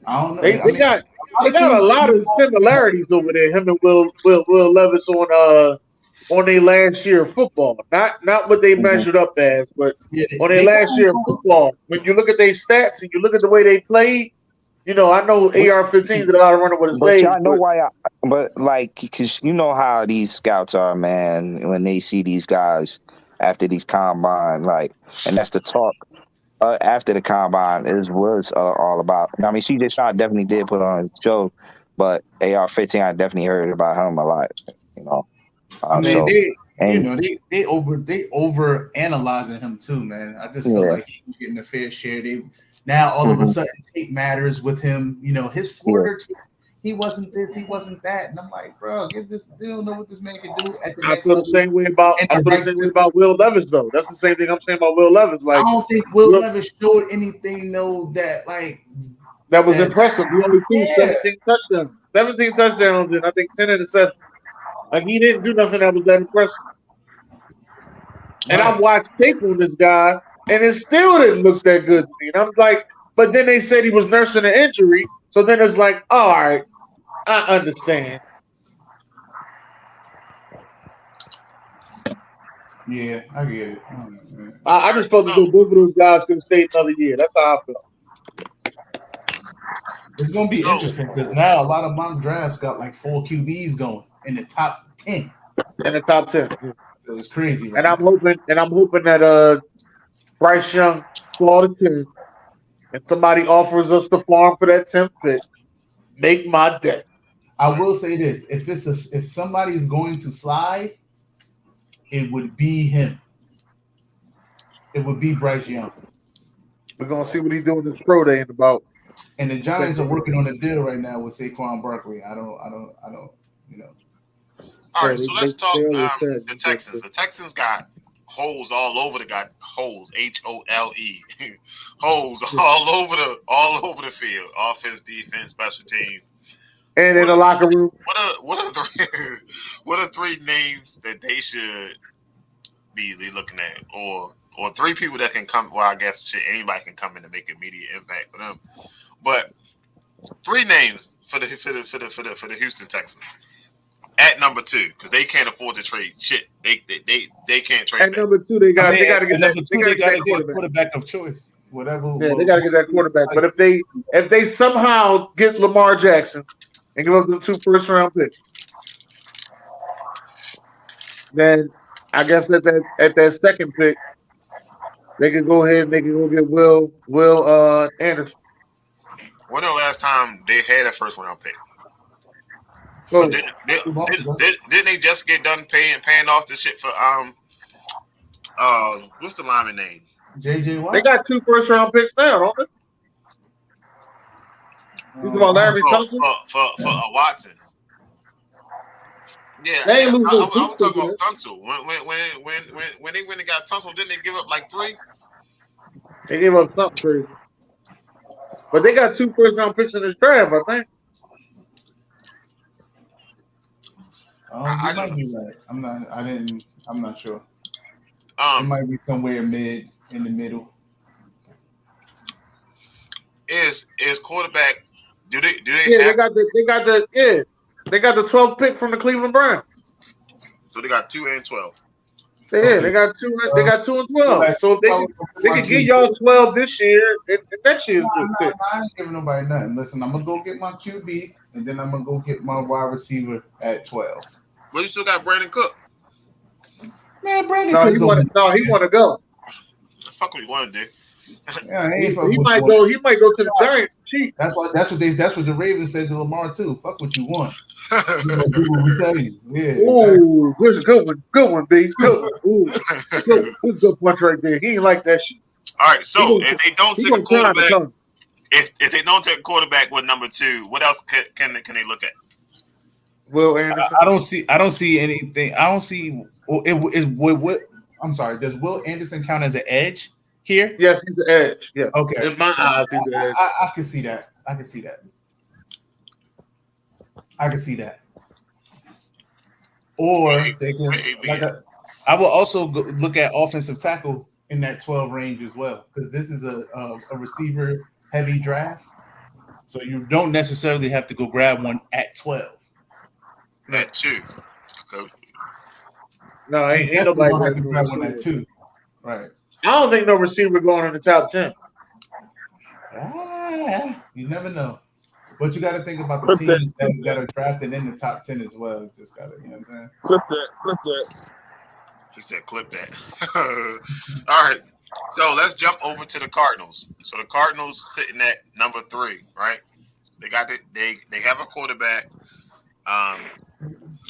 F: I don't know.
B: They got a lot of similarities over there. Him and Will Levis on their last year of football. Not what they measured up as, but on their last year of football. When you look at their stats and you look at the way they played, I know AR-15 did a lot of running with his legs.
I: But y'all know why? Because you know how these scouts are, man. When they see these guys after these combine, and that's the talk after the combine is what all about. I mean, CJ Stroud definitely did put on a show, but AR-15, I definitely heard about him a lot.
F: They over analyzing him too, man. I just feel like he's getting a fair share. Now all of a sudden tape matters with him. His Florida, he wasn't this, he wasn't that, and I'm like, bro, they don't know what this man can do.
B: I feel the same way about Will Levis, though. That's the same thing I'm saying about Will Levis.
F: I don't think Will Levis showed anything
B: that was impressive. He only threw 17 touchdowns. 17 touchdowns and I think 10 interceptions. He didn't do nothing that was that impressive. And I've watched tape on this guy, and it still didn't look that good to me. And I'm like, but then they said he was nursing an injury, so then it's like, all right, I understand.
F: Yeah, I get it.
B: I just felt that both of those guys could have stayed another year. That's how I felt.
F: It's going to be interesting because now a lot of mock drafts got 4 QBs going in the top 10.
B: In the top 10.
F: So it's crazy. Right?
B: And I'm hoping that Bryce Young fall to 10 and somebody offers us the farm for that 10th pick. Make my day.
F: I will say this: if somebody's going to slide, it would be him. It would be Bryce Young.
B: We're gonna see what he's doing this pro day in about.
F: And the Giants are working on a deal right now with Saquon Barkley. I don't.
A: All right, so let's talk the Texans. The Texans got holes all over holes, HOLE, holes all over the field. Offense, defense, special teams,
B: and in the locker room.
A: What are 3 names that they should be looking at, or 3 people that can come? Well, I guess anybody can come in and make immediate impact for them. But 3 names for the Houston Texans. At number 2, because they can't afford to trade shit. They can't trade.
B: At number 2, they got to get
F: a quarterback of choice. Whatever.
B: Yeah, they got to get that quarterback. But if they somehow get Lamar Jackson and give up the 2 first-round picks, then I guess at that second pick, they can go ahead and they can go get Will Anderson.
A: When the last time they had a first round pick?
B: So,
A: didn't they just get done paying off the shit for what's the lineman name?
F: JJ Watt.
B: They got 2 first round picks now, don't they? You talking about Larry Tunsil?
A: For Watson. Yeah,
B: They ain't
A: I
B: losing
A: was talking about Tunsil. When they went and got Tunsil, didn't they give up like 3?
B: They gave up something crazy. But they got 2 first round picks in this draft, I think.
F: You might be right. I'm not sure. It might be somewhere in the middle.
A: Is quarterback? Do they?
B: Yeah, they got the 12th pick from the Cleveland Browns.
A: So they got 2 and 12.
B: Yeah, they got 2. They got 2 and 12. So if they can give y'all 12 this year, and next year's good pick.
F: I ain't giving nobody nothing. Listen, I'm gonna go get my QB, and then I'm gonna go get my wide receiver at 12.
A: Well, you still got Brandon Cook.
F: Man, Brandon
B: Cook.
F: He
B: want to go.
A: Fuck what he want to do.
F: Yeah,
B: he might go. He might go to the Giants. Cheap.
F: That's what the Ravens said to Lamar too. Fuck what you want. You know, do what we tell you. Yeah.
B: Ooh, good one, B. Good one. Ooh, good punch right there. He ain't like that shit.
A: All right, so if they don't take a quarterback, if they don't take a quarterback with number 2, what else can they look at?
B: Will Anderson.
F: I don't see anything. I don't see. I'm sorry. Does Will Anderson count as an edge here?
B: Yes, he's the edge. Yeah.
F: Okay.
B: In my eyes, he's the edge.
F: I can see that. I can see that. Or they can. I will also look at offensive tackle in that 12 range as well, because this is a receiver heavy draft. So you don't necessarily have to go grab one at 12.
A: At 2.
B: No, ain't nobody
F: have to grab one at 2. Right.
B: I don't think no receiver going in the top 10.
F: You never know. But you got to think about the teams that are drafted in the top 10 as well. You just got to, you know what I'm saying?
G: Clip that.
A: He said clip that. All right. So let's jump over to the Cardinals. So the Cardinals sitting at number 3, right? They got they have a quarterback.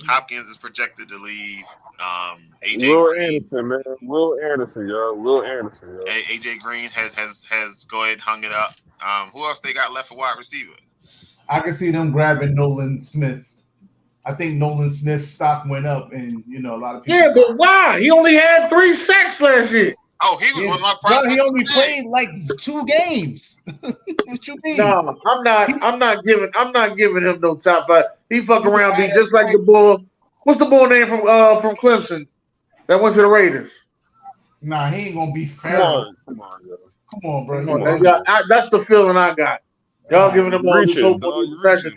A: Hopkins is projected to leave.
G: Anderson, man. Will Anderson, yo.
A: AJ Green has go ahead and hung it up. Who else they got left for wide receiver?
F: I can see them grabbing Nolan Smith. I think Nolan Smith's stock went up, and a lot of people.
B: Yeah, but why? He only had 3 sacks last year.
A: Oh, he was one of my prospects.
F: No, he only played like 2 games. What you mean?
B: No, I'm not giving him no top 5. He fuck around, be just like the bull. What's the bull name from Clemson that went to the Raiders?
F: Nah, he ain't gonna be fair. Come on, bro.
B: That's the feeling I got. Y'all giving him all this pressure.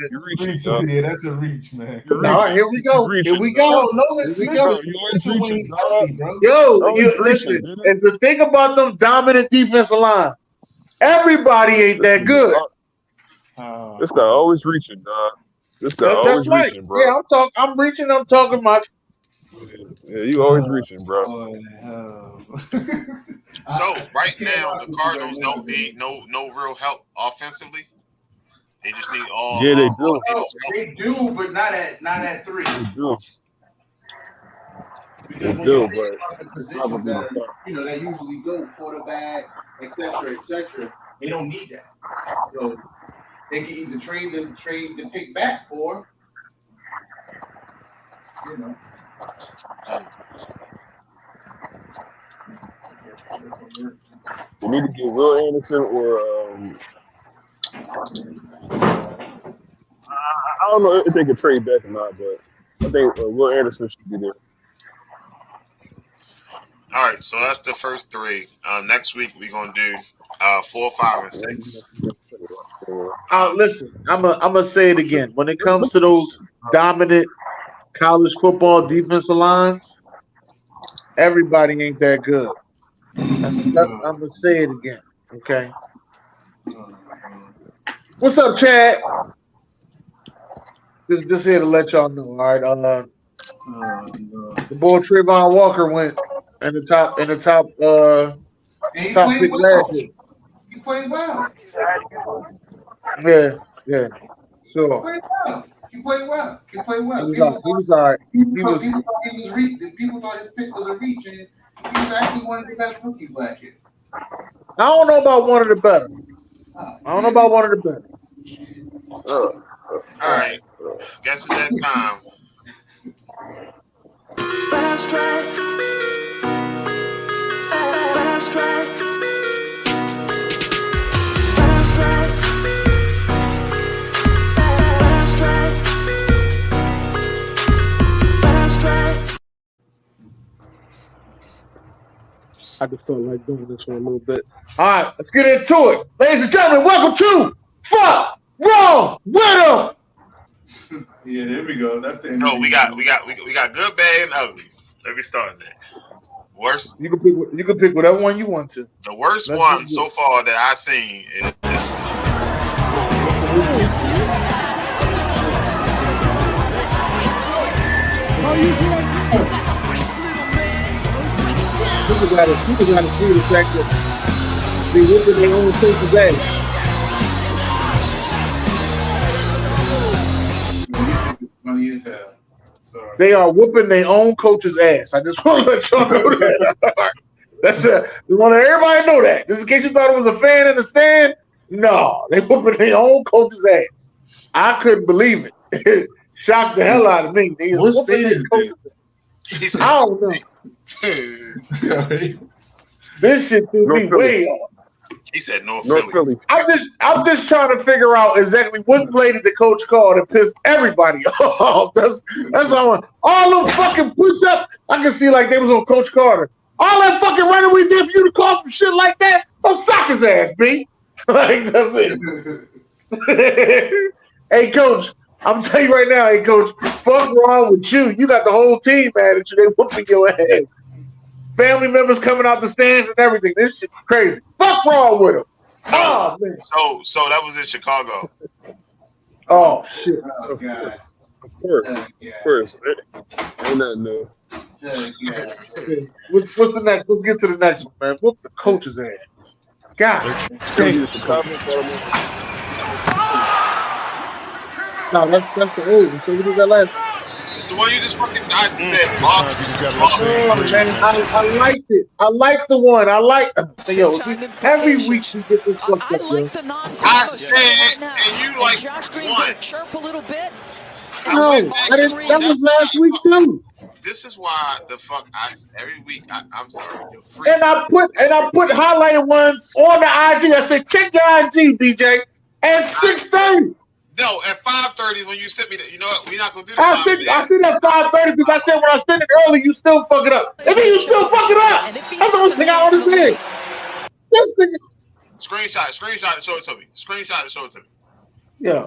F: Yeah, that's a reach, man.
B: All right, here we go.
F: Nolan Smith is when he's healthy, bro.
B: Listen. It's the thing about them dominant defensive line. Everybody ain't that good.
G: This guy always reaching, dog. This guy always reaching, bro.
B: Yeah, I'm reaching. I'm talking about.
G: Yeah, you always reaching, bro.
A: So right now, the Cardinals don't need no real help offensively. They just need all.
G: Yeah, they do.
F: They do, but not at 3.
G: They do.
F: Because when you think about the positions that usually go quarterback, etc., they don't need that. So they can either trade the pick back, or
G: You need to get Will Anderson or I don't know if they can trade back or not, but I think Will Anderson should be there.
A: All right, so that's the first 3. Next week we're gonna do 4, 5, and 6.
B: Listen, I'm gonna say it again. When it comes to those dominant college football defensive lines, everybody ain't that good. I'm gonna say it again. Okay. What's up, Chad? Just here to let y'all know. All right. The boy Trayvon Walker went in the top top pick last year.
F: He played well.
B: Yeah. Sure.
F: He played well. He
B: was all right.
F: People thought his pick was a reach, and he was actually one of the best rookies last year.
B: I don't know about one of the better.
A: All right. Guess it's that time.
J: Last track.
B: I just felt like doing this for a little bit. All right, let's get into it. Ladies and gentlemen, welcome to Fuk Wrong Wit Em.
F: Yeah, there we go. That's the
A: So we got good, bad, and ugly. Let me start there. Worst.
B: You can pick whatever one you want to.
A: The worst one so far that I've seen is this one.
B: People got to see the fact that they look at their own coach's ass.
F: Funny as hell. Sorry.
B: They are whooping their own coach's ass. I just want to let y'all know that. That's it. We want everybody to know that. Just in case you thought it was a fan in the stand, no, they whooping their own coach's ass. I couldn't believe it. Shocked the hell out of me.
F: What state is
B: this? I don't know. This shit threw me way off.
A: He said North
G: Philly.
B: I'm just trying to figure out exactly what play did the coach call that pissed everybody off. That's all them fucking push up. I can see like they was on Coach Carter. All that fucking running we did for you to call some shit like that. Don't sock his ass, B. Like that's it. Hey, coach. I'm telling you right now, hey, coach. Fuck wrong with you. You got the whole team mad at you. They whooping your ass. Family members coming out the stands and everything. This shit crazy. Fuck wrong with him.
A: So that was in Chicago.
B: Oh shit.
F: Oh, God.
G: Of course. Ain't nothing new.
B: What's the next? Let's get to the next one, man. Whoop the coach's ass. God. No, that's the old one. So what is that last?
A: It's the one you just fucking died and said.
B: Oh, man, I liked it. I liked the one. I like. Yo, every week you get this fucked up, yo.
A: I said, and you like one.
J: Chirp a little bit.
B: No, that was last week too.
A: This is why the fuck every week I'm sorry.
B: And I put highlighted ones on the IG. I said, check your IG, BJ. At 6:30.
A: No, at 5:30 when you sent me that. You know what? We're not gonna do
B: I
A: that.
B: sent at 5:30 because I said when I sent it early, you still fuck it up. And then you still fuck it up. That's the only thing I want to say.
A: Screenshot and show it to me.
B: Yeah.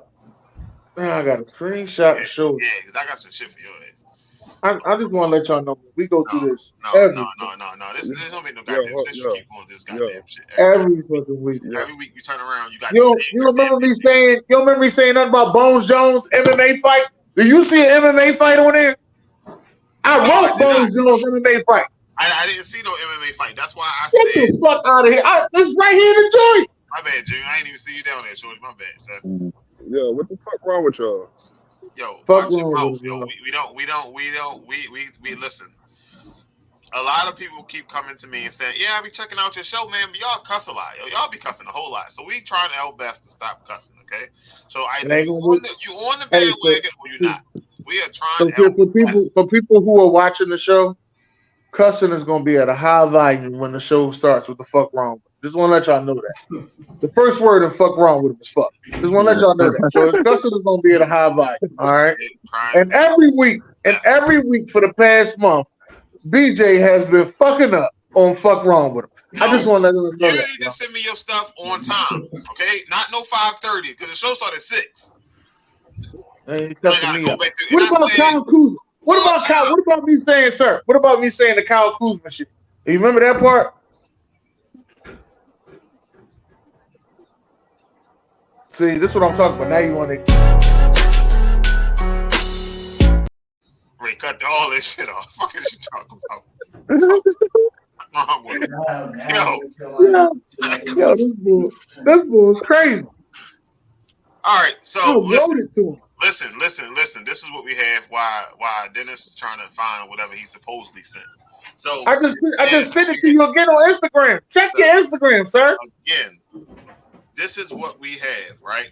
B: Man, I got a screenshot to show.
A: Yeah, because I got some shit for your ass.
B: I just want to let y'all know we go through this.
A: No. This don't make no goddamn sense. You keep going this goddamn shit
B: every fucking week.
A: Every week you turn around, you got.
B: You remember me saying? You remember me saying nothing about Bones Jones MMA fight? Do you see an MMA fight on there? I wrote Bones Jones MMA fight.
A: I didn't see no MMA fight. That's why I
B: said. Get the fuck out of here! This right here in the joint.
A: My bad, June. I ain't even see you down there, George. My bad, son.
G: Yo, what the fuck wrong with y'all?
A: Yo, watch your mouth, yo. We listen. A lot of people keep coming to me and saying, "Yeah, I be checking out your show, man, but y'all cuss a lot. Yo, y'all be cussing a whole lot. So we trying our best to stop cussing, okay? So either you on the bandwagon or you not. We are trying to help
B: for people who are watching the show, cussing is gonna be at a high volume when the show starts with the fuck wrong. Just want to let y'all know that. The first word in fuck wrong with him is fuck. Just want to let y'all know that. So cussing is going to be at a high volume. All right. And every week for the past month, BJ has been fucking up on fuck wrong with him. I just want to let you know that.
A: You need to send me your stuff on time, okay? Not no 5:30 because the show started at 6.
B: What about Kyle Kuzma? What about me saying, sir? What about me saying the Kyle Kuzma shit? You remember that part? See, this is what I'm talking about. Now you want to.
A: Wait, cut all this shit off. Fuck is you talking about?
B: Yo, this bull is crazy.
A: All right, so
B: listen.
A: Listen. This is what we have. Why Dennis is trying to find whatever he supposedly sent. So
B: I just sent it to you again on Instagram. Check your Instagram, sir.
A: Again, this is what we have, right?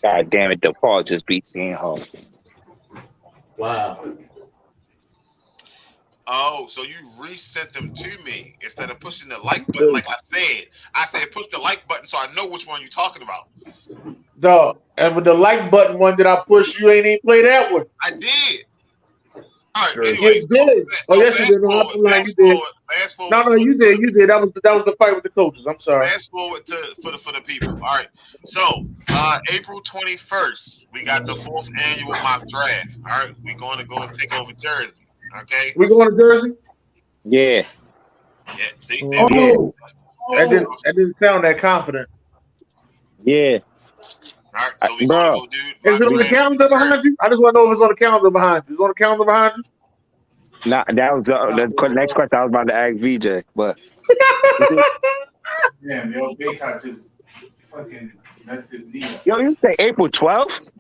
I: God damn it, the Paul just beat seeing home.
K: Wow.
A: Oh, so you resent them to me instead of pushing the like button like I said. I said push the like button so I know which one you're talking about.
B: Dog, and with the like button one that I pushed, you ain't even play that one.
A: I did. All right,
B: anyway. You did. Yes, you did. No, you did. You did. That was the fight with the coaches. I'm sorry.
A: Fast forward for the people. All right. So April 21st, we got the 4th annual mock draft. All right, we're going to go and take over Jersey. Okay.
B: We going to Jersey?
I: Yeah.
A: Yeah. See.
B: That didn't sound that confident.
I: Yeah.
A: All right. So we going to go do.
B: Is it on the calendar behind you? I just want to know if it's on the calendar behind you. Is it on the calendar behind you?
I: Nah, that was the next question I was about to ask VJ, but.
F: Damn, yo, Baycott just fucking messed his knee up.
I: Yo, you say April 12th?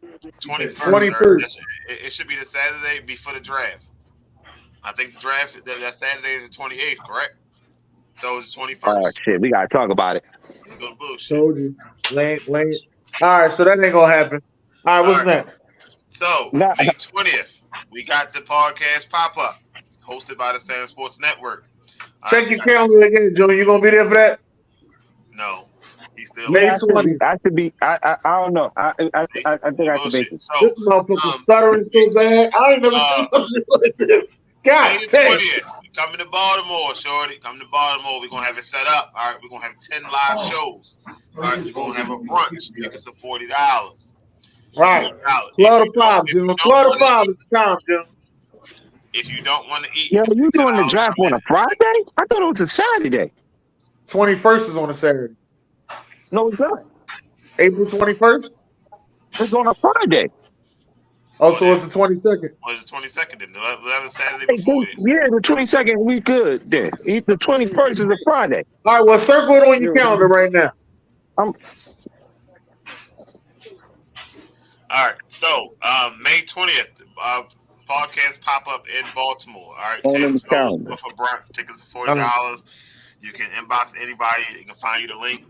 A: 21st. It should be the Saturday before the draft. I think the draft that Saturday is the 28th, correct? So it's the 21st.
I: Oh shit, we gotta talk about it.
A: Go bullshit.
B: Told you, late. All right, so that ain't gonna happen. All right, what's next?
A: So May 20th, we got the podcast pop up, hosted by the SamzSportz Network.
B: Check your calendar again, Joe. You gonna be there for that?
A: No, he's still.
B: May 20th.
I: I should be. I don't know. I think I should make it.
A: So
B: this motherfucker stuttering so bad. I ain't never seen something like this. God damn.
A: Coming to Baltimore, shorty. Come to Baltimore. We're gonna have it set up. All right, we're gonna have 10 live shows. All right, we're gonna have a brunch. Tickets are $40.
B: Right. Florida 5, Jim. Florida 5 is the time, Jim.
A: If you don't want to eat,
I: yo, you doing the draft on a Friday? I thought it was a Saturday.
B: 21st is on a Saturday.
I: No, it's not.
B: April 21st.
I: It's on a Friday.
B: Oh, so it's the 22nd.
A: Was the 22nd? Then that was Saturday before this.
I: Yeah, the 22nd we good. Then the 21st is a Friday.
B: All right, well, circle it on your calendar right now.
A: All right, so May 20th, podcast pop up in Baltimore. All right, 10 shows with a brunch. Tickets are $40. You can inbox anybody. They can find you the link.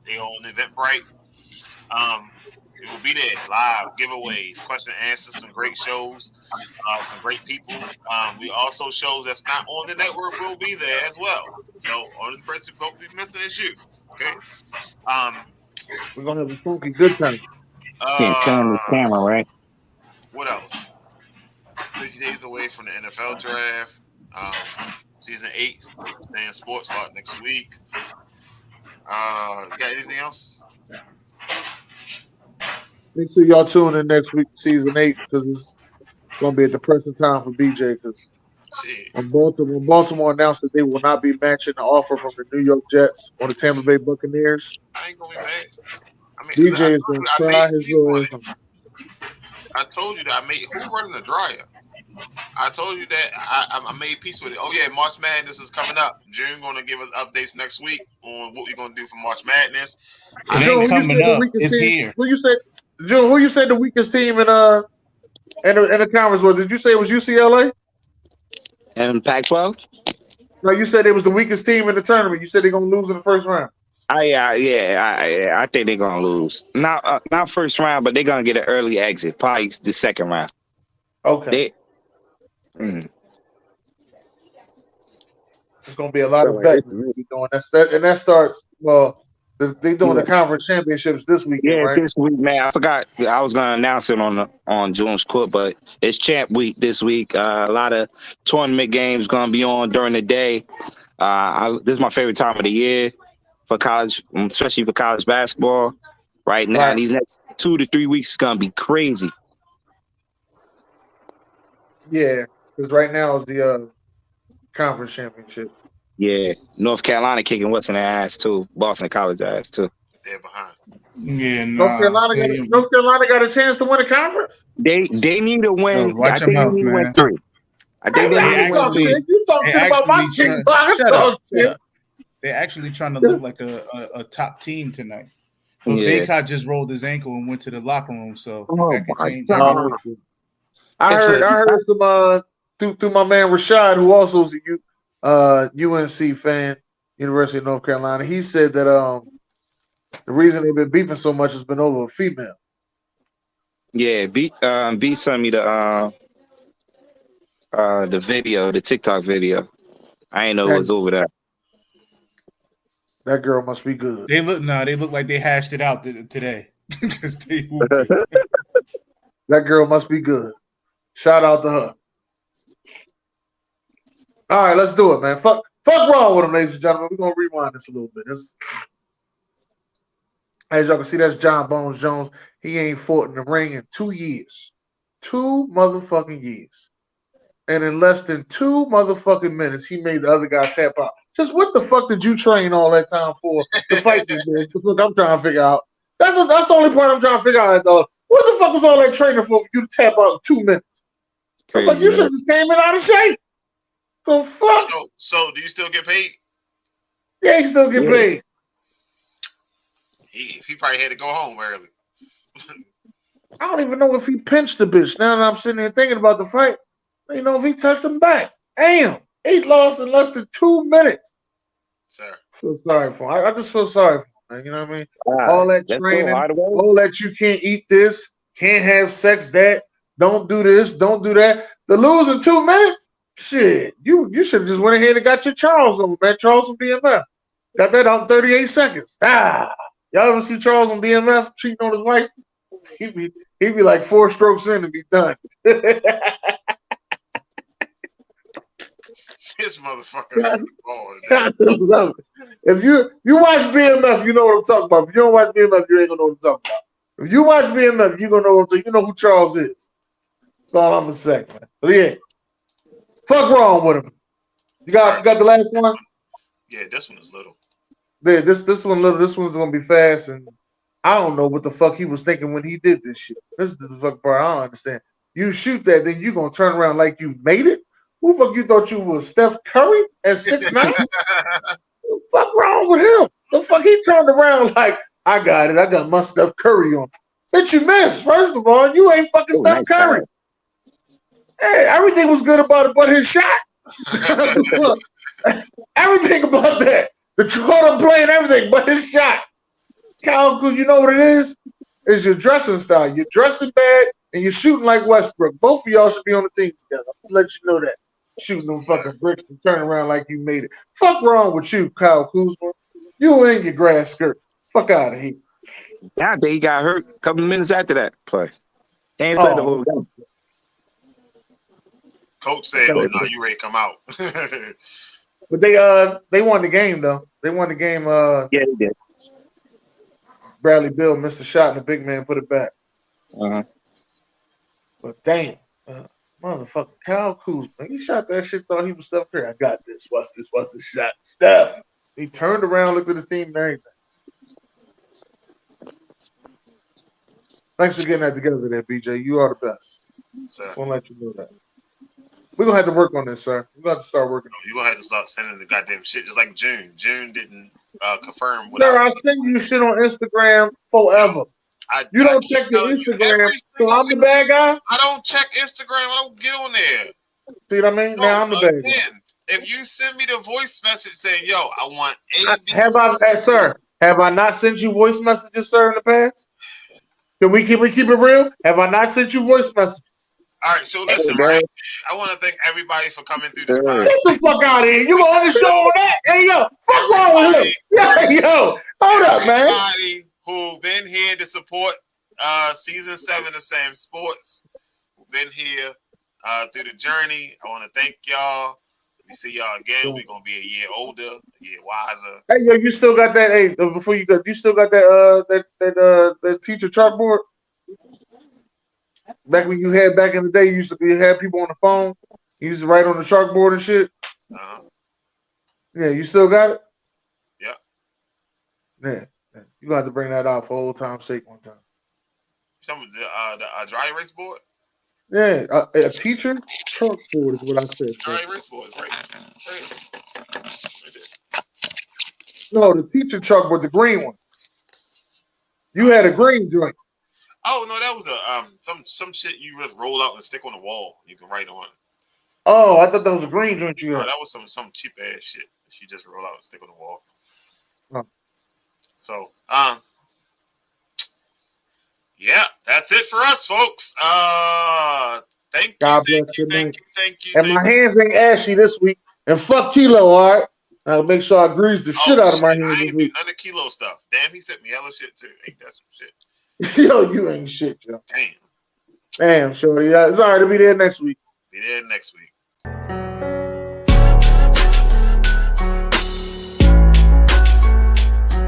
A: They on Eventbrite. It will be there live giveaways, question and answers, some great shows, some great people. We also shows that's not on the network will be there as well. So only person who won't be missing is you. Okay.
B: We're gonna have a funky good time.
I: Can't turn this camera, right?
A: What else? 50 days away from the NFL draft. Season 8, SamzSportz start next week. You got anything else?
B: Make sure y'all tune in next week, season 8, because it's gonna be a depressing time for BJ. Because Baltimore announced that they will not be matching the offer from the New York Jets or the Tampa Bay Buccaneers.
A: I ain't gonna be mad.
B: BJ is gonna try his little.
A: I told you that I made. Who running the dryer? I told you that I made peace with it. Oh yeah, March Madness is coming up. June gonna give us updates next week on what we're gonna do for March Madness.
F: It ain't coming up. It's here.
B: Who you said the weakest team in the conference was? Did you say it was UCLA?
I: And Pac-12?
B: No, you said it was the weakest team in the tournament. You said they're gonna lose in the first round.
I: I think they're gonna lose. Not first round, but they're gonna get an early exit, probably the second round.
B: Okay. There's gonna be a lot of bets doing that, and that starts They're doing the conference championships this weekend, right?
I: This week, man. I forgot I was gonna announce it on June's Court, but it's champ week this week. A lot of tournament games gonna be on during the day. This is my favorite time of the year for college, especially for college basketball. Right now, these next 2 to 3 weeks is gonna be crazy.
B: Yeah, because right now is the conference championship.
I: Yeah, North Carolina kicking what's in their ass too. Boston College ass too.
A: they're behind.
F: Yeah,
B: North Carolina got a chance to win a conference.
I: They need to win.
F: Yo, watch
I: I think
F: your
I: they
F: mouth,
I: need to win
F: man.
I: 3. I think they need to win 3.
B: You talk shit about my team.
F: Shut up. They're actually trying to look like a top team tonight. But Baycott just rolled his ankle and went to the locker room, so that could change everything.
B: I heard some through my man Rashad, who also is a UNC fan, University of North Carolina. He said that the reason they've been beefing so much has been over a female.
I: Yeah, B sent me the video, the TikTok video. I ain't know it was over that.
B: That girl must be good.
F: They look like they hashed it out today.
B: That girl must be good. Shout out to her. All right, let's do it, man. Fuck wrong with him, ladies and gentlemen. We're gonna rewind this a little bit. As y'all can see, that's John Bones Jones. He ain't fought in the ring in 2 years. 2 motherfucking years. And in less than 2 motherfucking minutes, he made the other guy tap out. Just what the fuck did you train all that time for to fight this man? That's what I'm trying to figure out. That's the only part I'm trying to figure out, though. What the fuck was all that training for you to tap out in 2 minutes? Crazy, like you should have came in out of shape. So fuck.
A: So do you still get paid?
B: Yeah, he still get paid.
A: He probably had to go home early.
B: I don't even know if he pinched the bitch. Now that I'm sitting there thinking about the fight, you know, if he touched him back. Damn, he lost in less than 2 minutes.
A: Sir.
B: I feel sorry for him. I just feel sorry for him, man. You know what I mean? All that training, all that you can't eat this, can't have sex, that, don't do this, don't do that. The lose in 2 minutes? Shit, you should have just went ahead and got your Charles on, man. Charles from BMF. Got that out in 38 seconds. Y'all ever see Charles on BMF cheating on his wife? He'd be like 4 strokes in and be done.
A: This motherfucker.
B: If you watch BMF, you know what I'm talking about. If you don't watch BMF, you ain't gonna know what I'm talking about. If you watch BMF, you gonna know you know who Charles is. That's all I'm gonna say, man. But yeah, fuck wrong with him. You got the last one?
A: Yeah, this one is little.
B: Yeah, this one little. This one's gonna be fast, and I don't know what the fuck he was thinking when he did this shit. This is the fuck part I don't understand. You shoot that, then you gonna turn around like you made it? Who the fuck you thought you was Steph Curry at 6'9"? What the fuck wrong with him? The fuck he turned around like, I got it. I got my Steph Curry on. Bitch, you missed. First of all, you ain't fucking Steph Curry. Hey, everything was good about it but his shot. Everything about that. The Jordan playing everything but his shot. Kyle, because you know what it is? It's your dressing style. You're dressing bad and you're shooting like Westbrook. Both of y'all should be on the team together. I'm gonna let you know that. Shooting them fucking bricks and turning around like you made it. Fuck wrong with you, Kyle Kuzma. You in your grass skirt. Fuck out of here.
I: Yeah, he got hurt a couple of minutes after that play. He ain't played the whole game.
A: Coach said, "Oh no, you ready to come out?"
B: But they won the game though. They won the game.
I: Yeah, they did.
B: Bradley Beal missed a shot and the big man put it back. But damn, motherfucker, Kyle Kuzma, he shot that shit. Thought he was Steph Curry. I got this. What's this? What's the shot? Steph. He turned around, looked at his team, and everything. Thanks for getting that together there, BJ. You are the best.
A: Sir.
B: Just want to let you know that. We're going to have to work on this, sir. We're going to have to start working on it.
A: You're going to have to start sending the goddamn shit, just like June. June didn't confirm.
B: Sir, I send you shit on Instagram forever. You don't check your Instagram, so I'm the bad guy?
A: I don't check Instagram. I don't get on there.
B: See what I mean? Now I'm the bad guy.
A: If you send me the voice message saying, yo, I want
B: Have I not sent you voice messages, sir, in the past? Can we keep it real? Have I not sent you voice messages?
A: All right, so listen, right? I want to thank everybody for coming through this podcast.
B: Get the fuck out of here. You going on the show on that? Hey, yo, fuck wrong with him. Yo, hold up, man.
A: Everybody who been here to support season 7 of SamzSportz, who've been here through the journey. I want to thank y'all. We see y'all again. We're gonna be a year older, a year wiser.
B: Hey, yo, you still got that? Hey, before you go, you still got that teacher chalkboard? Back when you had back in the day, you had people on the phone. You used to write on the chalkboard and shit. Yeah, you still got it?
A: Yeah.
B: Yeah. You're gonna have to bring that out for old time's sake one time.
A: Some of the dry erase board.
B: Yeah, a teacher chalkboard is what I said.
A: Dry erase board is right there.
B: No, the teacher chalkboard, the green one. You had a green joint.
A: Oh no, that was a some shit you just roll out and stick on the wall. You can write on.
B: Oh, I thought that was a green joint you had.
A: No, that was some cheap ass shit that you just roll out and stick on the wall.
B: Oh.
A: So, yeah, that's it for us, folks. Thank you.
B: And my hands ain't ashy this week. And fuck Kilo, all right? I'll make sure I grease the shit out of my hands.
A: I ain't do none of Kilo stuff. Damn, he sent me hella shit too. Ain't that some shit?
B: Yo, you ain't shit, yo.
A: Damn,
B: shorty. It's all right to be there next week.
A: Be there next week.